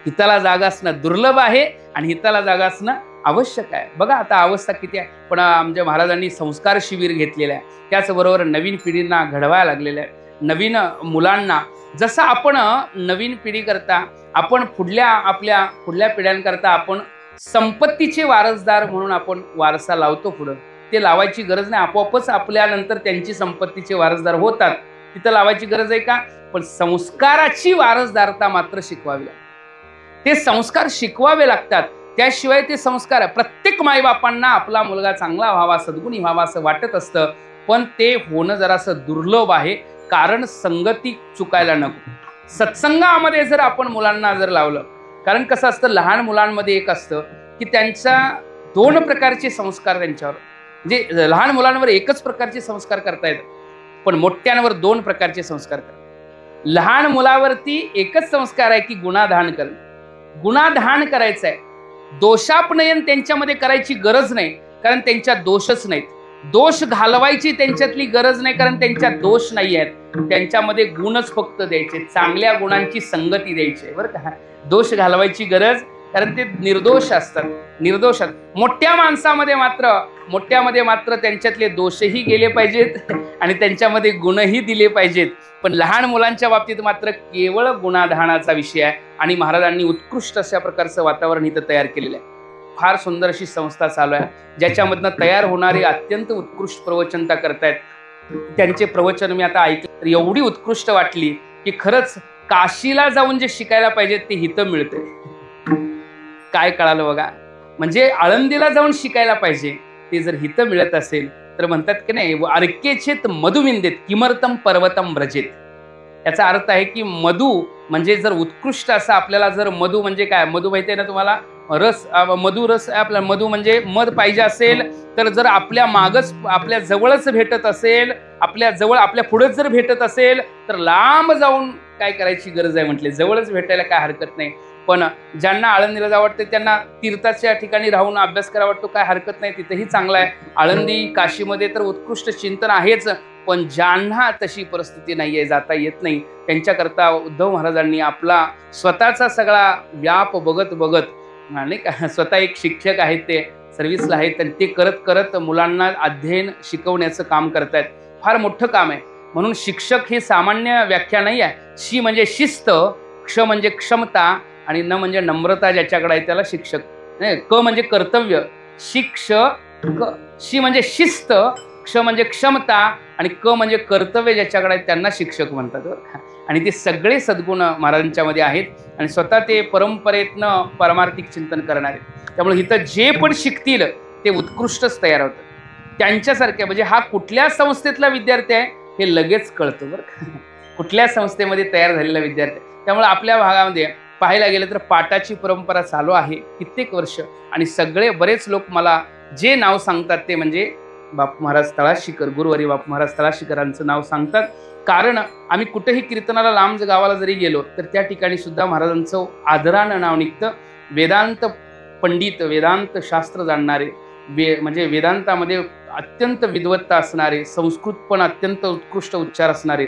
हिताला जागा असणं दुर्लभ आहे आणि हिताला जागा असणं आवश्यक आहे. बघा आता अवस्था किती आहे. पण आमच्या महाराजांनी संस्कार शिबिर घेतलेलं आहे, त्याचबरोबर नवीन पिढींना घडवायला लागलेलं आहे. नवीन मुलांना जसं आपण नवीन पिढी करता आपण आपल्या पुढल्या पिढ्यांकरता आपण संपत्तीचे वारसदार म्हणून आपण वारसा लावतो पुढं, ते लावायची गरज नाही. आपोआपच आपल्यानंतर त्यांची संपत्तीचे वारसदार होतात, तिथं लावायची गरज आहे का? पण संस्काराची वारसदारता मात्र शिकवावी लागते. ते संस्कार शिकवावे लागतात, त्याशिवाय ते संस्कार प्रत्येक माईबापांना आपला मुलगा चांगला व्हावा, सद्गुणी व्हावा असं वाटत असतं, पण ते होणं जरासं दुर्लभ आहे. कारण संगती चुकायला नको. सत्संगामध्ये जर आपण मुलांना जर लावलं, कारण कसं असतं लहान मुलांमध्ये एक असतं की त्यांच्या दोन प्रकारचे संस्कार त्यांच्यावर, म्हणजे लहान मुलांवर एकच प्रकारचे संस्कार करता येतात, पण मोठ्यांवर दोन प्रकारचे संस्कार करतात. लहान मुलावरती एकच संस्कार आहे की गुणाधान करणं, गुणाधान करायचं आहे. दोषापनयन त्यांच्यामध्ये करायची गरज नाही, कारण त्यांच्यात दोषच नाहीत. दोष घालवायची त्यांच्यातली गरज नाही, कारण त्यांच्यात दोष नाही आहेत. त्यांच्यामध्ये गुणच फक्त द्यायचे, चांगल्या गुणांची संगती द्यायची, बरं का. दोष घालवायची गरज, कारण ते निर्दोष असतात, निर्दोष. मोठ्या माणसामध्ये मात्र त्यांच्यातले दोषही गेले पाहिजेत आणि त्यांच्यामध्ये गुणही दिले पाहिजेत. पण लहान मुलांच्या बाबतीत मात्र केवळ गुणाधानाचा विषय आहे आणि महाराजांनी उत्कृष्ट अशा प्रकारचं वातावरण इथं तयार केलेलं आहे. फार सुंदर अशी संस्था चालू आहे, ज्याच्यामधनं तयार होणारे अत्यंत उत्कृष्ट प्रवचनता करतायत. त्यांचे प्रवचन मी आता ऐकले तर एवढी उत्कृष्ट वाटली की खरंच काशीला जाऊन जे शिकायला पाहिजे ते हिथं मिळते. काय कळालं बघा, म्हणजे आळंदीला जाऊन शिकायला पाहिजे ते जर हिथं मिळत असेल तर म्हणतात की नाही, अर्केचेत मधुविंदेत किमर्थम पर्वतम व्रजेत. याचा अर्थ आहे की मधु म्हणजे जर उत्कृष्ट असा आपल्याला जर मधु म्हणजे काय, मधु माहिती आहे ना तुम्हाला, रस, मधु रस. आपला मधु म्हणजे मध पाहिजे असेल तर जर आपल्या मागच आपल्या जवळच भेटत असेल, आपल्या जवळ आपल्या पुढेच जर भेटत असेल तर लांब जाऊन काय करायची गरज आहे म्हटले, जवळच भेटायला काय हरकत नाही. पण ज्यांना आळंदीला जावं वाटतं त्यांना तीर्थाच्या ठिकाणी राहून अभ्यास करावा वाटतो, काय हरकत नाही, तिथेही चांगला आहे. आळंदी काशीमध्ये तर उत्कृष्ट चिंतन आहेच, पण ज्यांना तशी परिस्थिती नाही आहे, जाता येत नाही, त्यांच्याकरता उद्धव महाराजांनी आपला स्वतःचा सगळा व्याप बघत नाही का, स्वतः एक शिक्षक आहेत, ते सर्व्हिसला आहेत आणि ते करत करत मुलांना अध्ययन शिकवण्याचं काम करतायत. फार मोठं काम आहे. म्हणून शिक्षक ही सामान्य व्याख्या नाही आहे. शी म्हणजे शिस्त, क्ष म्हणजे क्षमता आणि न म्हणजे नम्रता ज्याच्याकडे आहे त्याला शिक्षक. नाही, क म्हणजे कर्तव्य, शी म्हणजे शिस्त, क्ष म्हणजे क्षमता आणि क म्हणजे कर्तव्य ज्याच्याकडे आहे त्यांना शिक्षक म्हणतात. आणि ते सगळे सद्गुण महाराजांच्यामध्ये आहेत आणि स्वतः ते परंपरेतनं परमार्थिक चिंतन करणारे. त्यामुळे इथं जे पण शिकतील ते उत्कृष्टच तयार होतं. त्यांच्यासारख्या म्हणजे हा कुठल्या संस्थेतला विद्यार्थी आहे हे लगेच कळतं, बरं, कुठल्या संस्थेमध्ये तयार झालेला विद्यार्थी. त्यामुळे आपल्या भागामध्ये पाहायला गेलं तर पाठाची परंपरा चालू आहे कित्येक वर्ष आणि बरेच लोक मला जे नाव सांगतात ते म्हणजे बापू महाराज तळाशीकर, गुरुवारी बापू महाराज तळाशीकरांचं नाव सांगतात. कारण आम्ही कुठेही कीर्तनाला लांब गावाला जरी गेलो तर त्या ठिकाणी सुद्धा महाराजांचं आदरानं नाव निघतं. वेदांत पंडित, वेदांत शास्त्र जाणणारे, म्हणजे वेदांतामध्ये अत्यंत विद्वत्ता असणारे, संस्कृत पण अत्यंत उत्कृष्ट उच्चार असणारे,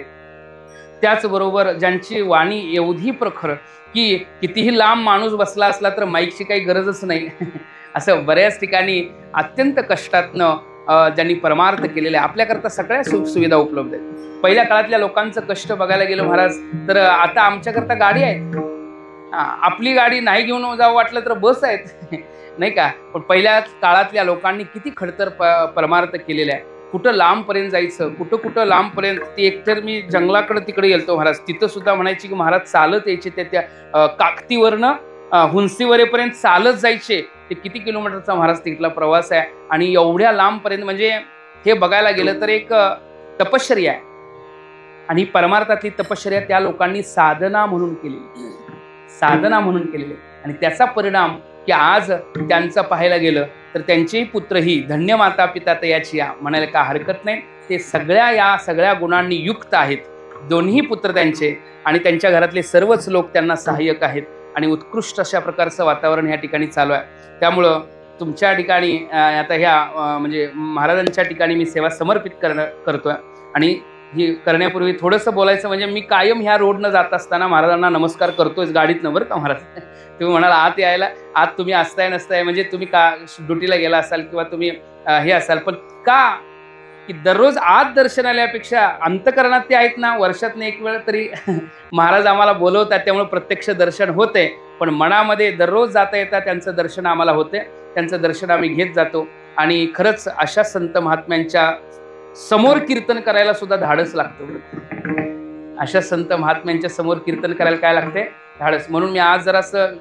त्याचबरोबर ज्यांची वाणी एवढी प्रखर की कितीही लांब माणूस बसला असला तर माईकची काही गरजच नाही असं बऱ्याच ठिकाणी अत्यंत कष्टातनं ज्यांनी परमार्थ केलेले. आपल्याकरता सगळ्या सुखसुविधा उपलब्ध आहेत. पहिल्या काळातल्या लोकांचं कष्ट बघायला गेलो महाराज तर आता आमच्याकरता गाडी आहेत, आपली गाडी नाही घेऊन जावं वाटलं तर बस आहेत नाही का. पण पहिल्या काळातल्या लोकांनी किती खडतर परमार्थ केलेला आहे. कुठं लांबपर्यंत जायचं, कुठं लांबपर्यंत. ती एकतर मी जंगलाकडे तिकडे गेलतो महाराज, तिथं सुद्धा म्हणायची की महाराज चालत यायचे, त्या काकतीवरनं हुंसीवरेपर्यंत चालत जायचे. ते किती किलोमीटरचा महाराज तिथला प्रवास आहे आणि एवढ्या लांबपर्यंत. म्हणजे हे बघायला गेलं तर एक तपश्चर्या आहे आणि परमार्थातली तपश्चर्या त्या लोकांनी साधना म्हणून केलेली आणि त्याचा परिणाम की आज त्यांचं पाहायला गेलं तर त्यांचेही पुत्रही धन्य माता पिता तयाची म्हणायला का हरकत नाही. ते या सगळ्या गुणांनी युक्त आहेत, दोन्ही पुत्र त्यांचे, आणि त्यांच्या घरातले सर्वच लोक त्यांना सहाय्यक आहेत. आणि उत्कृष्ट अशा प्रकारचं वातावरण ह्या ठिकाणी चालू आहे। त्यामुळं तुमच्या ठिकाणी आता ह्या म्हणजे महाराजांच्या ठिकाणी मी सेवा समर्पित करतोय। आणि ही करण्यापूर्वी थोडंसं बोलायचं म्हणजे मी कायम ह्या रोडनं जात असताना महाराजांना नमस्कार करतोय गाडीतनं, बरं का महाराज। तुम्ही म्हणाल आत यायला, आत तुम्ही असताय नसताय म्हणजे तुम्ही का ड्युटीला गेला असाल किंवा तुम्ही हे असाल, पण का की दररोज आत दर्शन आल्यापेक्षा अंतकरणात ते आहेत ना, वर्षातनं एक वेळ तरी महाराज आम्हाला बोलवतात, त्यामुळे प्रत्यक्ष दर्शन होते। पण मनामध्ये दररोज जाता येता त्यांचं दर्शन आम्हाला होते, त्यांचं दर्शन आम्ही घेत जातो। आणि खरंच अशा संत महात्म्यांच्या समोर कीर्तन करायला सुद्धा धाडस लागतं। अशा संत महात्म्यांच्या समोर कीर्तन करायला काय लागते? धाडस। म्हणून मी आज जरासं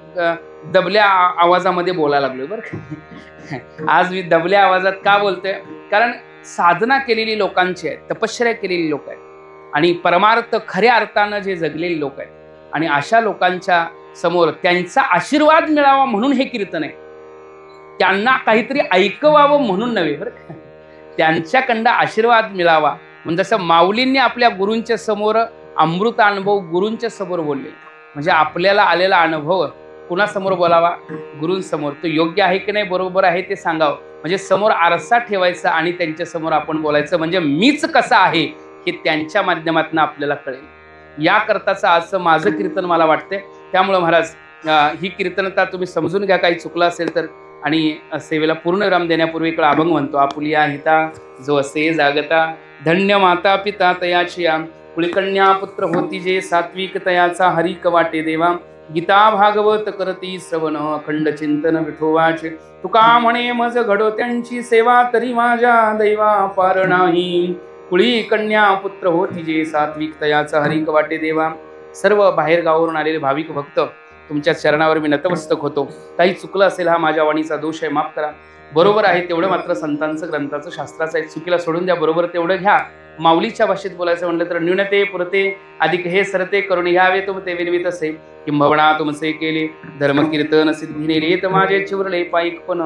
दबल्या आवाजामध्ये बोलायला लागलोय, बरं का। आज मी दबल्या आवाजात का बोलतोय? कारण साधना केलेली लोकांची आहे, तपश्चर्या केलेली लोक आहेत आणि परमार्थ खऱ्या अर्थानं जे जगलेली लोक आहेत, आणि अशा लोकांच्या समोर त्यांचा आशीर्वाद मिळावा म्हणून हे कीर्तन आहे। त्यांना काहीतरी ऐकवावं म्हणून नव्हे, बरं का। त्यांच्याकडं आशीर्वाद मिळावा म्हणजे जसं माऊलींनी आपल्या गुरूंच्या समोर अमृत अनुभव गुरूंच्या समोर बोलले, म्हणजे आपल्याला आलेला अनुभव कुणासमोर बोलावा? गुरूंसमोर। तो योग्य आहे की नाही, बरोबर आहे ते सांगावं, म्हणजे समोर आरसा ठेवायचा आणि त्यांच्या समोर आपण बोलायचं, म्हणजे मीच कसा आहे हे त्यांच्या माध्यमातून आपल्याला कळेल। या करताचं आजचं माझं कीर्तन मला वाटते। त्यामुळं महाराज ही कीर्तनता तुम्ही समजून घ्या, काही चुकलं असेल तर। आणि सेवेला पूर्ण विराम देण्यापूर्वी इकडे अभंग म्हणतो। आपुलिया हिता जो असे जागता, धन्य माता पिता तयाची कुळकन्या पुत्र होती जे, सात्विक तयाचा हरिक वाटे देवा। गीता भागवत करती श्रवण, अखंड चिंतन विठोबाचे। तुका म्हणे मज घडो त्यांची सेवा, तरी माझ्या दैवा पार नाही। कुळी कन्या पुत्र होती जे, सात्विक तयाचा हरिक वाटे देवा। सर्व बाहेर गावावरून आलेले भाविक भक्त तुमच्या चरणावर मी नतमस्तक होतो। काही चुकलं असेल हा माझ्या वाणीचा दोष आहे, माफ करा। बरोबर आहे तेवढं मात्र संतांचं, ग्रंथाचं, शास्त्राचं आहे, चुकीला सोडून द्या, बरोबर तेवढं घ्या। माऊलीच्या भाषेत बोलायचं म्हटलं तर न्यूनते पुरते अधिक हे सरते, करून ह्यावे तुम ते विनवित असे। किंभवणा तुमचे केले धर्म कीर्तन सिद्धी नेले, माझे चिवरले पाईक पण